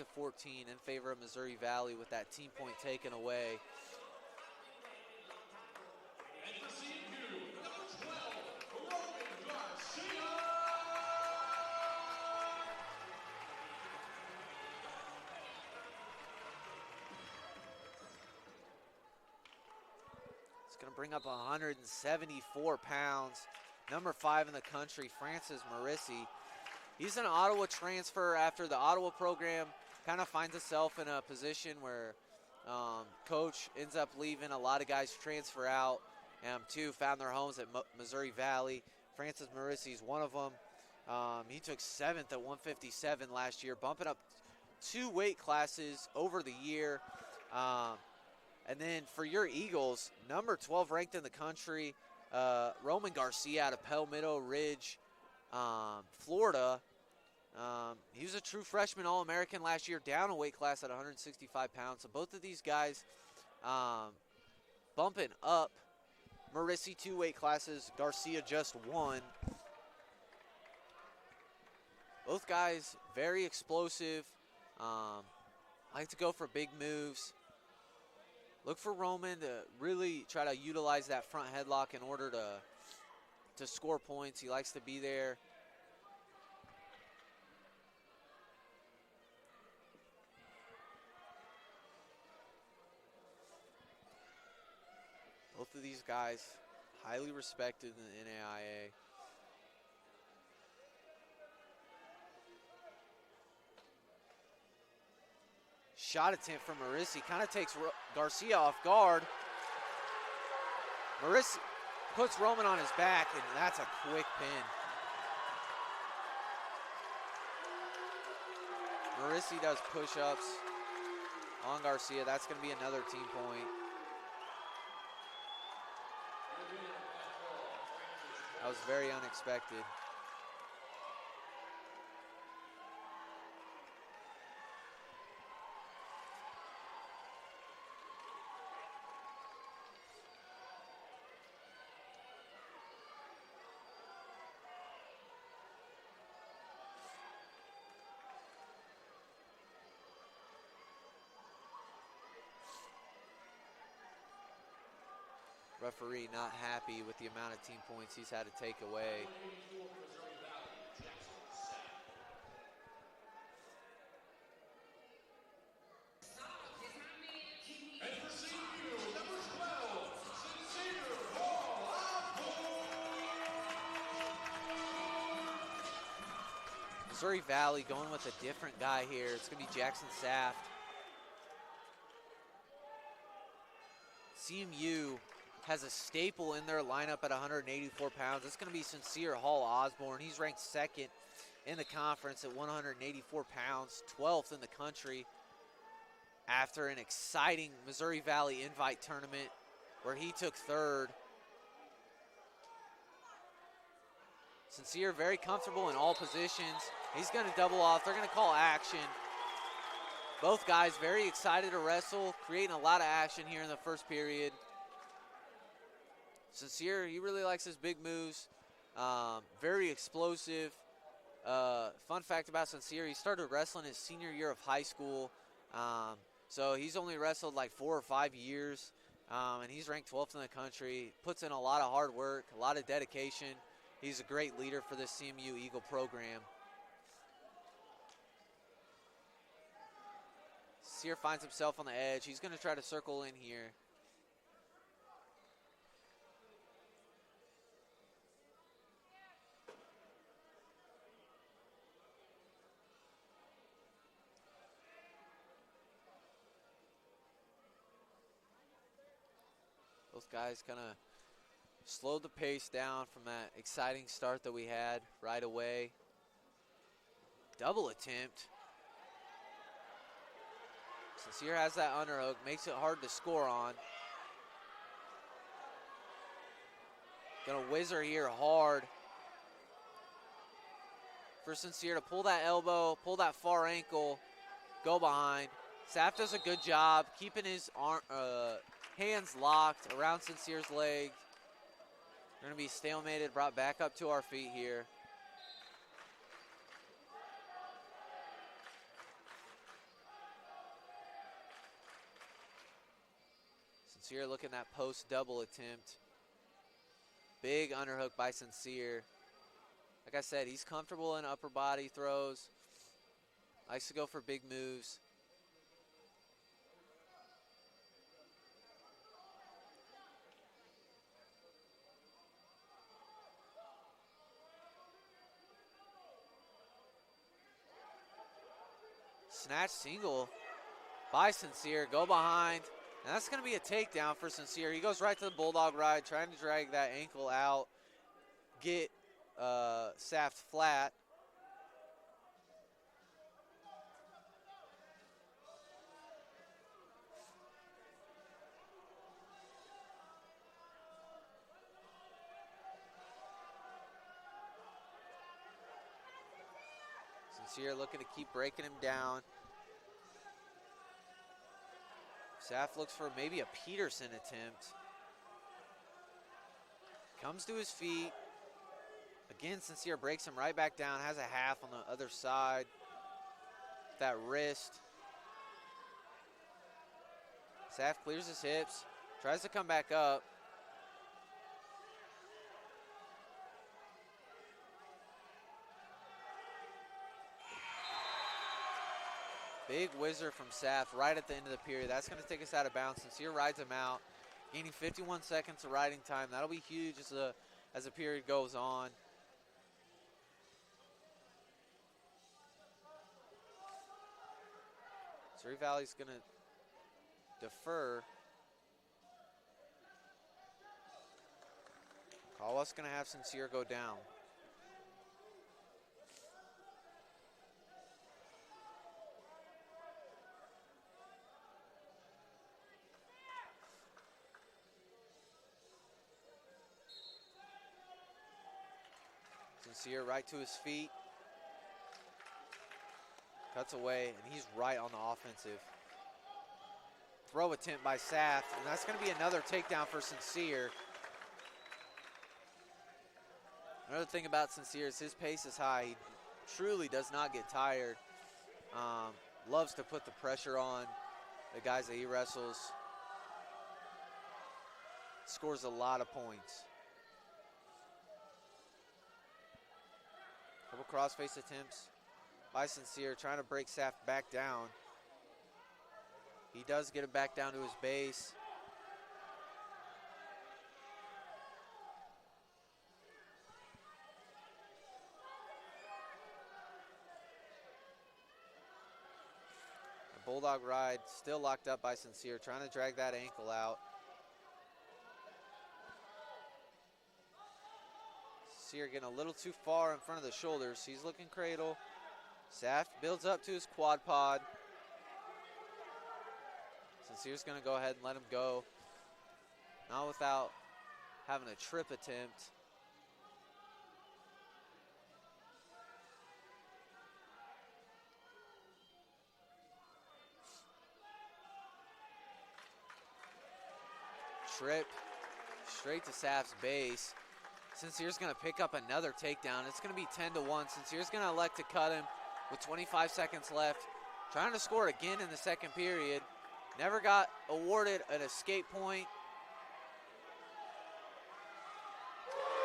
in favor of Missouri Valley with that team point taken away. Going to bring up 174 pounds. Number 5 in the country, Francis Marissi. He's an Ottawa transfer after the Ottawa program. Kind of finds himself in a position where coach ends up leaving. A lot of guys transfer out. Two found their homes at Missouri Valley. Francis Marissi is one of them. He took 7th at 157 last year, bumping up 2 weight classes over the year. And then for your Eagles, number 12 ranked in the country, Roman Garcia out of Palmetto Ridge, Florida. He was a true freshman All-American last year, down a weight class at 165 pounds. So both of these guys bumping up. Marissi 2 weight classes, Garcia just 1. Both guys very explosive. Like to go for big moves. Look for Roman to really try to utilize that front headlock in order to score points. He likes to be there. Both of these guys highly respected in the NAIA. Shot attempt from Marissi kind of takes Garcia off guard. Marissi puts Roman on his back, and that's a quick pin. Marissi does push-ups on Garcia. That's going to be another team point. That was very unexpected. Referee not happy with the amount of team points he's had to take away. Missouri Valley going with a different guy here. It's going to be Jackson Saft. CMU has a staple in their lineup at 184 pounds. It's going to be Sincere Hall Osborne. He's ranked 2nd in the conference at 184 pounds, 12th in the country after an exciting Missouri Valley Invite tournament where he took 3rd. Sincere very comfortable in all positions. He's going to double off. They're going to call action. Both guys very excited to wrestle, creating a lot of action here in the first period. Sincere, he really likes his big moves. Very explosive. Fun fact about Sincere, he started wrestling his senior year of high school. So he's only wrestled like 4 or 5 years. And he's ranked 12th in the country. Puts in a lot of hard work, a lot of dedication. He's a great leader for this CMU Eagle program. Sincere finds himself on the edge. He's going to try to circle in here. Both guys kind of slowed the pace down from that exciting start that we had right away. Double attempt. Sincere has that underhook, makes it hard to score on. Gonna whizzer here hard for Sincere to pull that elbow, pull that far ankle, go behind. Saft does a good job keeping his hands locked around Sincere's leg. We're gonna be stalemated, brought back up to our feet here. Sincere looking at that post double attempt. Big underhook by Sincere. Like I said, he's comfortable in upper body throws. Likes to go for big moves. snatch single by Sincere. Go behind. And that's going to be a takedown for Sincere. He goes right to the Bulldog ride, trying to drag that ankle out, get Saft flat. Sincere looking to keep breaking him down. Saft looks for maybe a Peterson attempt. Comes to his feet. Again, Sincere breaks him right back down, has a half on the other side. That wrist. Saft clears his hips, tries to come back up. Big whizzer from Saft right at the end of the period. That's going to take us out of bounds. Sincere rides him out, gaining 51 seconds of riding time. That'll be huge as the period goes on. Surrey Valley's going to defer. Caldwell's going to have Sincere go down. Sincere right to his feet. Cuts away, and he's right on the offensive. Throw attempt by Saft, and that's going to be another takedown for Sincere. Another thing about Sincere is his pace is high. He truly does not get tired. Loves to put the pressure on the guys that he wrestles. Scores a lot of points. Couple crossface attempts by Sincere, trying to break Saft back down. He does get him back down to his base. The Bulldog ride still locked up by Sincere, trying to drag that ankle out. Sincere getting a little too far in front of the shoulders. He's looking cradle. Saft builds up to his quad pod. Sincere's going to go ahead and let him go. Not without having a trip attempt. Trip straight to Saft's base. Sincere's going to pick up another takedown. It's going to be 10-1. Sincere's going to elect to cut him with 25 seconds left. Trying to score again in the second period. Never got awarded an escape point.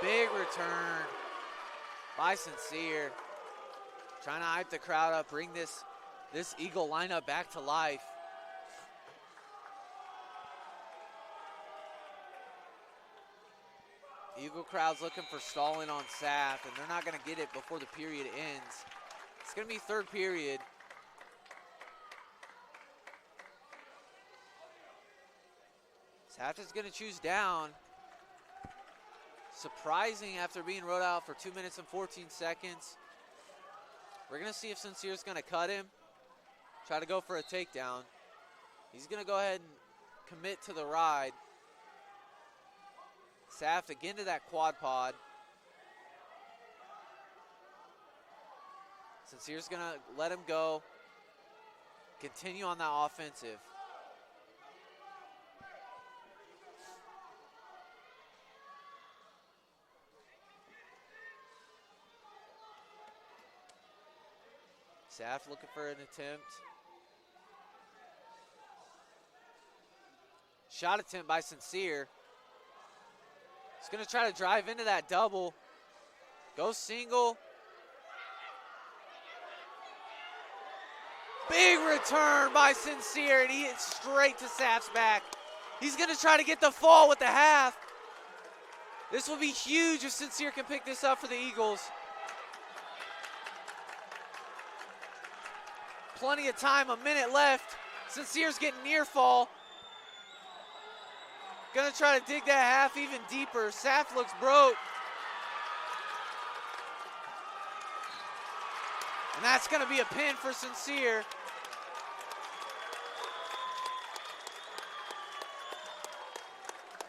Big return by Sincere. Trying to hype the crowd up, bring this Eagle lineup back to life. Eagle crowd's looking for stalling on Saft, and they're not going to get it before the period ends. It's going to be third period. Saft is going to choose down. Surprising after being rode out for 2 minutes and 14 seconds. We're going to see if Sincere's going to cut him, try to go for a takedown. He's going to go ahead and commit to the ride. Saft again to that quad pod. Sincere's going to let him go. Continue on that offensive. Saft looking for an attempt. Shot attempt by Sincere. He's going to try to drive into that double. Go single. Big return by Sincere, and he hits straight to Saft's back. He's going to try to get the fall with the half. This will be huge if Sincere can pick this up for the Eagles. Plenty of time, a minute left. Sincere's getting near fall. Gonna try to dig that half even deeper. Saf looks broke. And that's gonna be a pin for Sincere.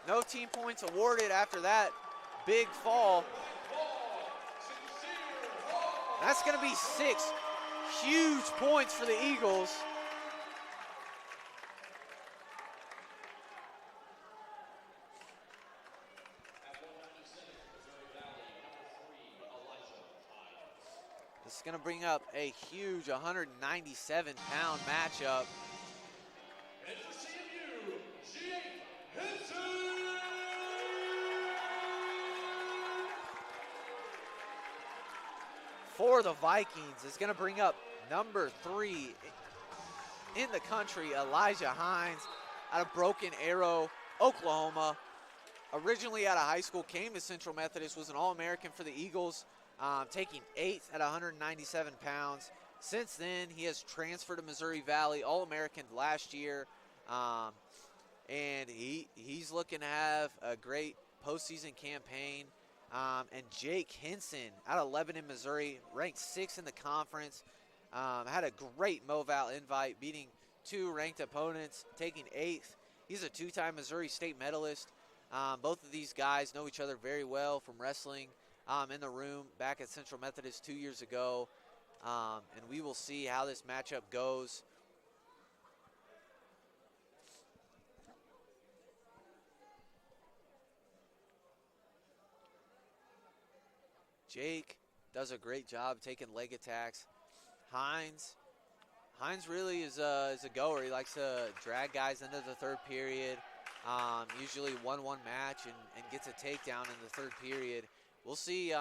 No team points awarded after that big fall. That's gonna be 6 huge points for the Eagles. This is gonna bring up a huge 197-pound matchup. And for CMU, Jake Henson. For the Vikings is gonna bring up number 3 in the country, Elijah Hines, out of Broken Arrow, Oklahoma. Originally out of high school, came to Central Methodist, was an All-American for the Eagles, taking 8th at 197 pounds. Since then, he has transferred to Missouri Valley, All-American last year, and he's looking to have a great postseason campaign. And Jake Henson out of Lebanon, Missouri, ranked 6th in the conference, had a great Moval invite, beating 2 ranked opponents, taking 8th. He's a 2-time Missouri State medalist. Both of these guys know each other very well from wrestling in the room back at Central Methodist 2 years ago. And we will see how this matchup goes. Jake does a great job taking leg attacks. Hines really is a goer. He likes to drag guys into the third period. Usually 1-1 match and gets a takedown in the third period. We'll see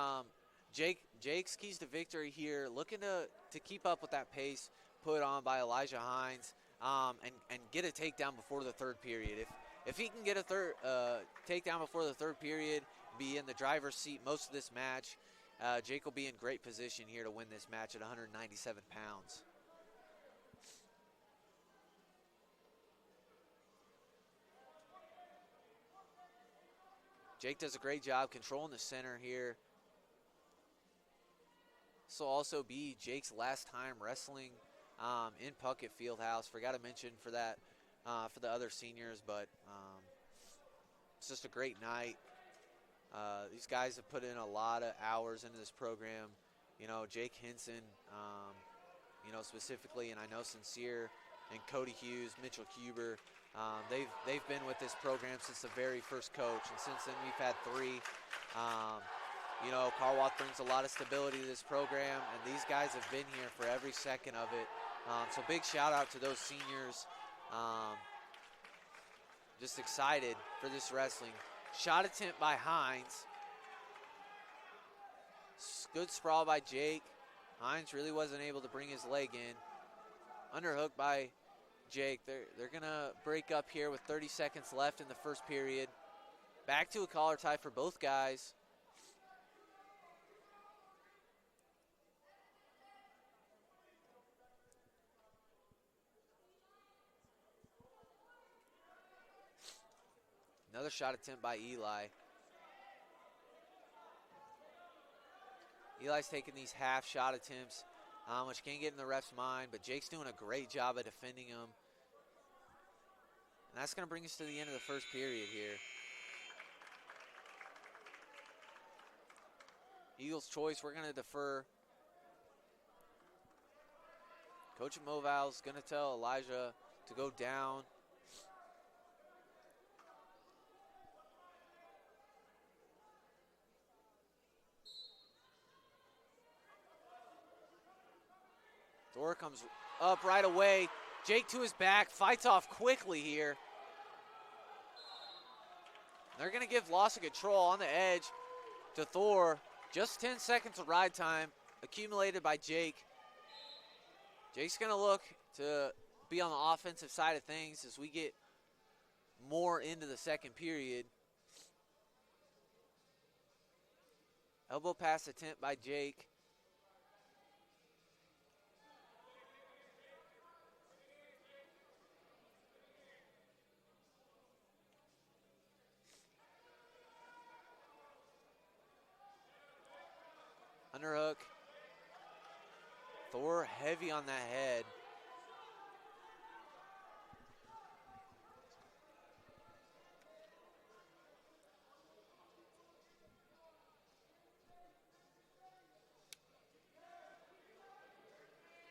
Jake's keys to victory here, looking to keep up with that pace put on by Elijah Hines, and get a takedown before the third period. If he can get a takedown before the third period, be in the driver's seat most of this match, Jake will be in great position here to win this match at 197 pounds. Jake does a great job controlling the center here. This will also be Jake's last time wrestling in Puckett Fieldhouse. Forgot to mention for that for the other seniors, but it's just a great night. These guys have put in a lot of hours into this program. You know, Jake Henson, specifically, and I know Sincere and Cody Hughes, Mitchell Huber. They've been with this program since the very first coach, and since then we've had 3. Carwath brings a lot of stability to this program, and these guys have been here for every second of it. So big shout out to those seniors. Just excited for this wrestling. Shot attempt by Hines. Good sprawl by Jake. Hines really wasn't able to bring his leg in. Underhook by Jake. They're going to break up here with 30 seconds left in the first period. Back to a collar tie for both guys. Another shot attempt by Eli. Eli's taking these half shot attempts, which can get in the ref's mind, but Jake's doing a great job at defending them. And that's going to bring us to the end of the first period here. Eagles' choice, we're going to defer. Coach Moval's going to tell Elijah to go down. Thor comes up right away. Jake to his back, fights off quickly here. They're going to give loss of control on the edge to Thor. Just 10 seconds of ride time accumulated by Jake. Jake's going to look to be on the offensive side of things as we get more into the second period. Elbow pass attempt by Jake. Underhook. Thor heavy on that head.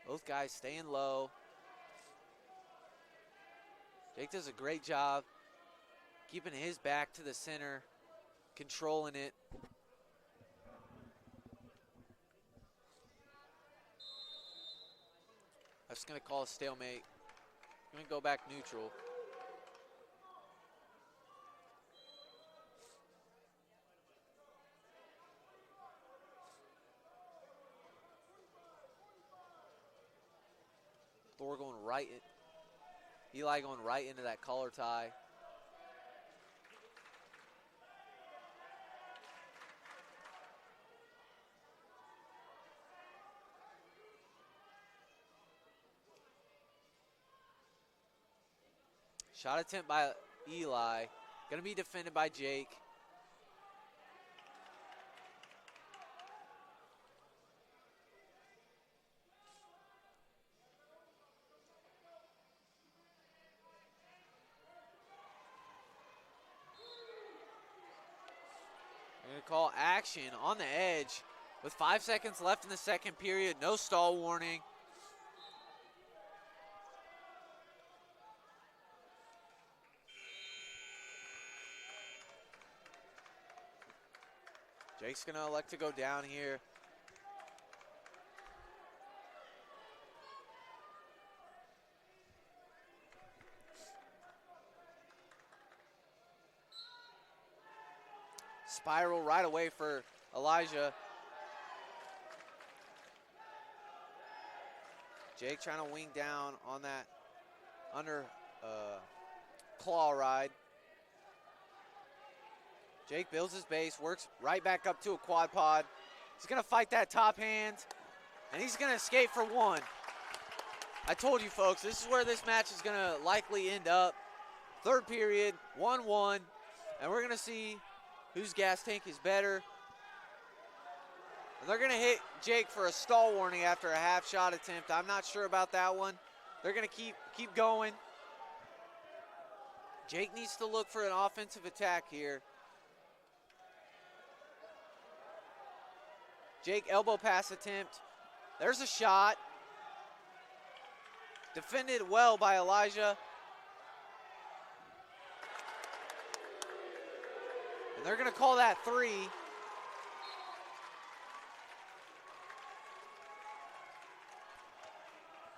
Both guys staying low. Jake does a great job keeping his back to the center, controlling it. I'm just going to call a stalemate. Going to go back neutral. Thor going right in. Eli going right into that collar tie. Shot attempt by Eli. Going to be defended by Jake. They're going to call action on the edge with 5 seconds left in the second period. No stall warning. Jake's going to elect to go down here. Spiral right away for Elijah. Jake trying to wing down on that under claw ride. Jake builds his base, works right back up to a quad pod. He's going to fight that top hand, and he's going to escape for one. I told you, folks, this is where this match is going to likely end up. Third period, 1-1, and we're going to see whose gas tank is better. And they're going to hit Jake for a stall warning after a half shot attempt. I'm not sure about that one. They're going to keep going. Jake needs to look for an offensive attack here. Jake elbow pass attempt. There's a shot. Defended well by Elijah. And they're going to call that 3.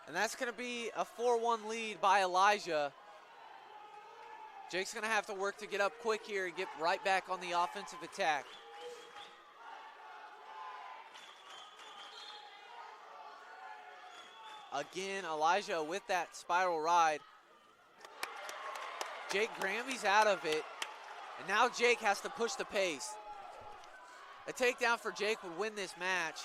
And that's going to be a 4-1 lead by Elijah. Jake's going to have to work to get up quick here and get right back on the offensive attack. Again, Elijah with that spiral ride. Jake Granby's out of it. And now Jake has to push the pace. A takedown for Jake would win this match.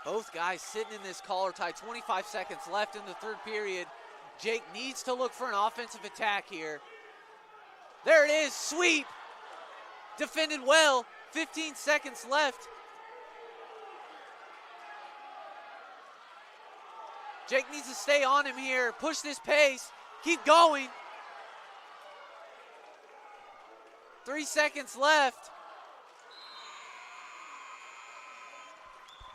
Both guys sitting in this collar tie, 25 seconds left in the third period. Jake needs to look for an offensive attack here. There it is, sweep. Defended well, 15 seconds left. Jake needs to stay on him here, push this pace, keep going. 3 seconds left.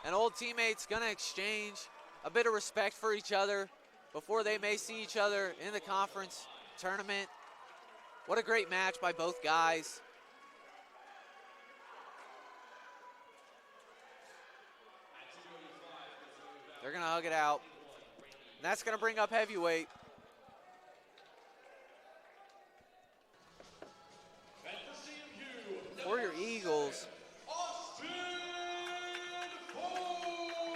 And old teammates gonna exchange a bit of respect for each other before they may see each other in the conference tournament. What a great match by both guys. They're gonna hug it out. And that's gonna bring up heavyweight. For your Eagles,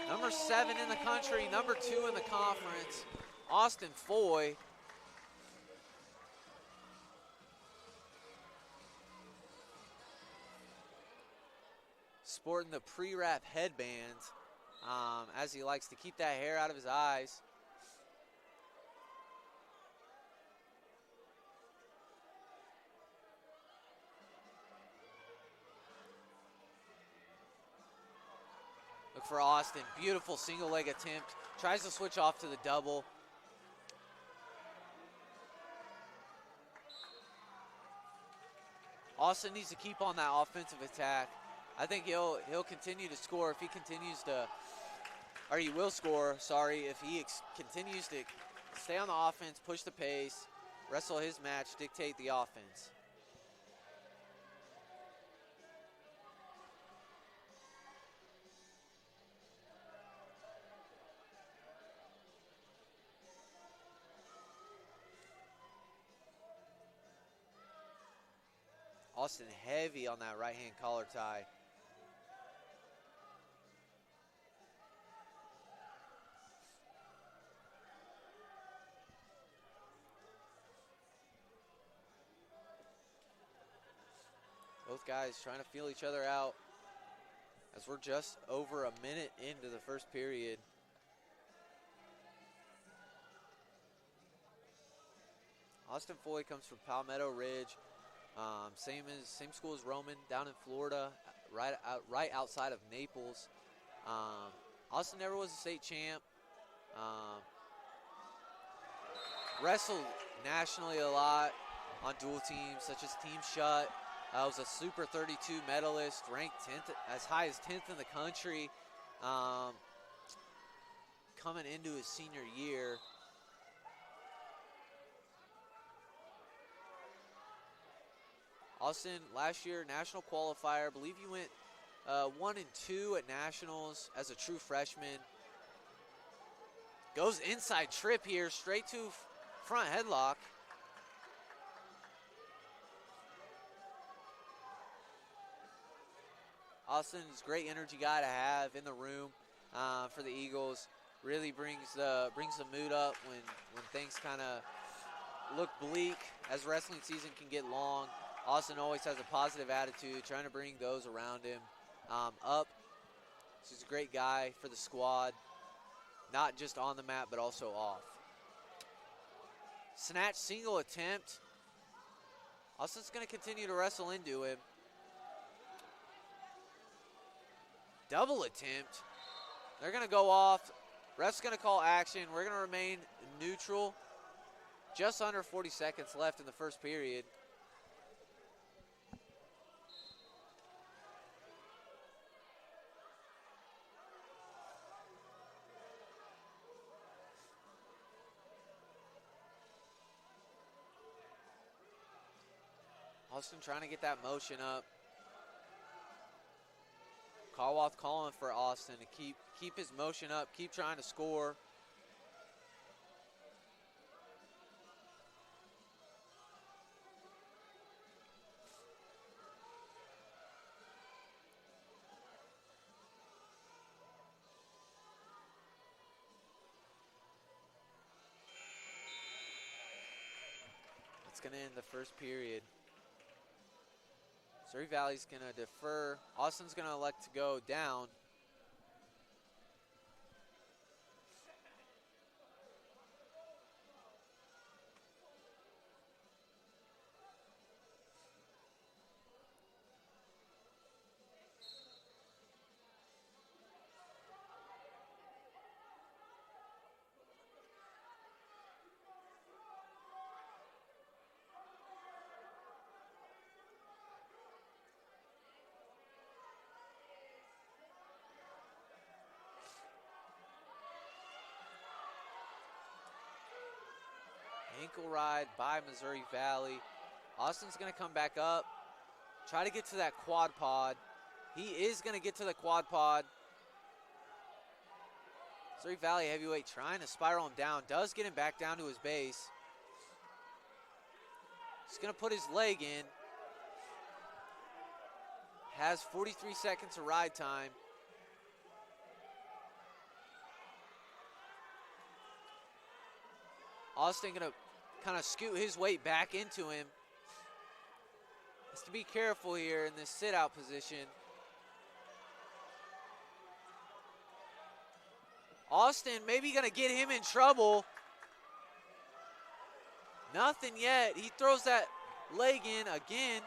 number 7 in the country, number 2 in the conference, Austin Foy. sporting the pre-wrap headband, as he likes to keep that hair out of his eyes. Look for Austin, beautiful single leg attempt. Tries to switch off to the double. Austin needs to keep on that offensive attack. I think he'll continue to score if he continues to, or he will score, sorry, if he continues to stay on the offense, push the pace, wrestle his match, dictate the offense. Austin heavy on that right hand collar tie. Both guys trying to feel each other out as we're just over a minute into the first period. Austin Foy comes from Palmetto Ridge, same school as Roman, down in Florida, right outside of Naples. Austin never was a state champ. Wrestled nationally a lot on dual teams, such as Team Shut. Was a Super 32 medalist, ranked 10th, as high as 10th in the country. Coming into his senior year. Austin, last year, national qualifier. I believe you went 1 and 2 at nationals as a true freshman. Goes inside trip here, straight to front headlock. Austin's a great energy guy to have in the room for the Eagles. Really brings the mood up when things kind of look bleak as wrestling season can get long. Austin always has a positive attitude, trying to bring those around him up. He's a great guy for the squad, not just on the mat, but also off. Snatch single attempt. Austin's going to continue to wrestle into him. Double attempt. They're going to go off. Ref's going to call action. We're going to remain neutral. Just under 40 seconds left in the first period. Austin trying to get that motion up. Caldwell calling for Austin to keep his motion up, keep trying to score. It's going to end the first period. Missouri Valley's going to defer. Austin's going to elect to go down. Ankle ride by Missouri Valley. Austin's going to come back up, try to get to that quad pod. He is going to get to the quad pod. Missouri Valley heavyweight trying to spiral him down. Does get him back down to his base. He's going to put his leg in. Has 43 seconds of ride time. Austin going to kind of scoot his weight back into him. Has to be careful here in this sit-out position. Austin maybe going to get him in trouble. Nothing yet. He throws that leg in again.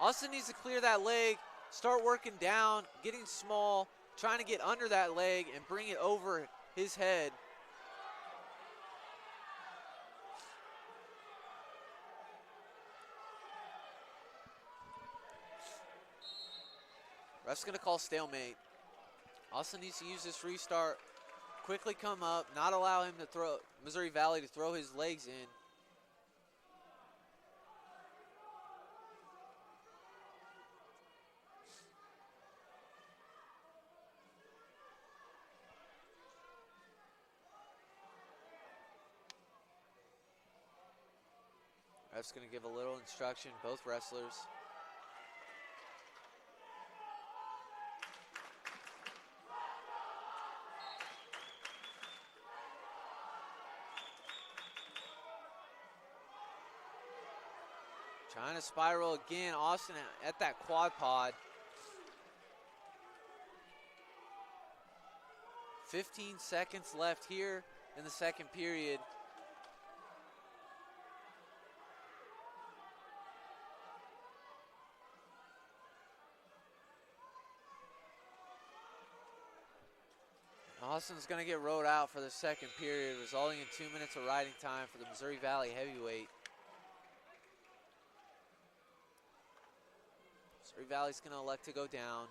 Austin needs to clear that leg, start working down, getting small, trying to get under that leg and bring it over his head. Ref's going to call stalemate. Austin needs to use this restart, quickly come up, not allow him to throw, Missouri Valley to throw his legs in. Ref's going to give a little instruction, both wrestlers. Trying to spiral again. Austin at that quad pod. 15 seconds left here in the second period. Austin's going to get rode out for the second period, resulting in 2 minutes of riding time for the Missouri Valley heavyweight. Missouri Valley's going to elect to go down.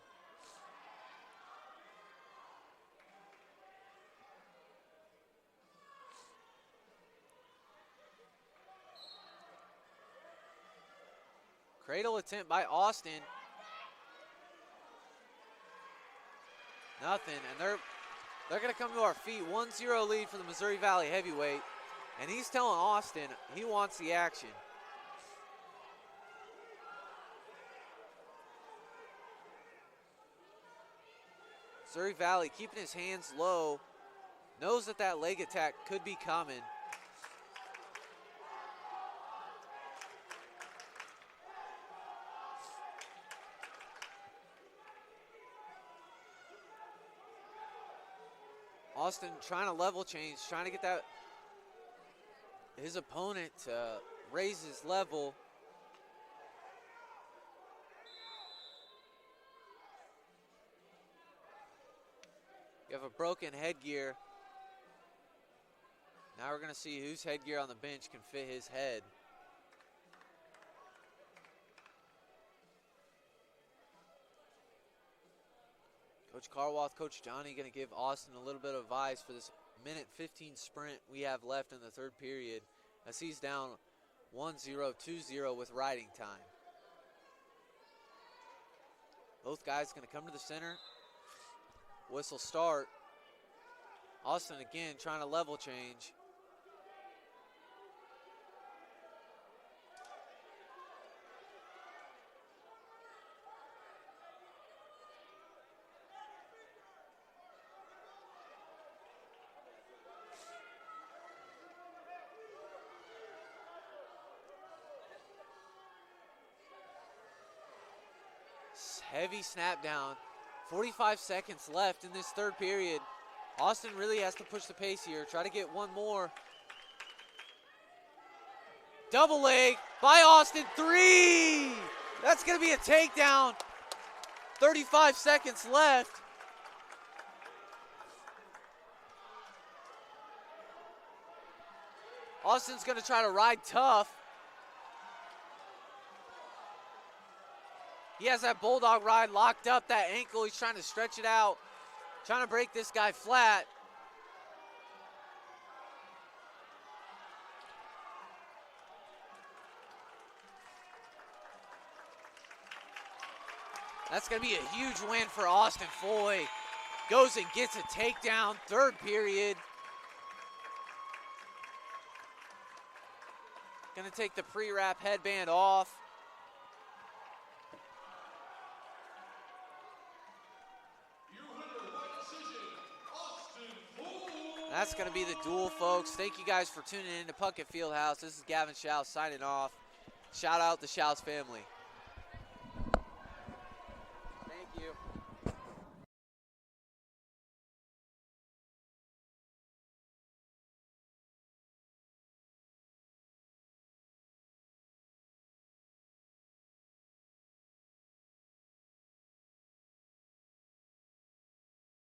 Cradle attempt by Austin. Nothing, and they're going to come to our feet. 1-0 lead for the Missouri Valley heavyweight, and he's telling Austin he wants the action. Missouri Valley keeping his hands low, knows that that leg attack could be coming. Austin trying to level change, trying to get that his opponent to raise his level. You have a broken headgear. Now we're going to see whose headgear on the bench can fit his head. Coach Carwath, Coach Johnny going to give Austin a little bit of advice for this minute 15 sprint we have left in the third period, as he's down 1-0, 2-0 with riding time. Both guys going to come to the center. Whistle start. Austin again trying to level change. Heavy snap down. 45 seconds left in this third period. Austin really has to push the pace here. Try to get one more. Double leg by Austin. 3! That's going to be a takedown. 35 seconds left. Austin's going to try to ride tough. He has that bulldog ride locked up, that ankle. He's trying to stretch it out, trying to break this guy flat. That's going to be a huge win for Austin Foy. Goes and gets a takedown, third period. Going to take the pre-wrap headband off. That's going to be the duel, folks. Thank you guys for tuning in to Puckett Fieldhouse. This is Gavin Schaus signing off. Shout out the Schaus family. Thank you.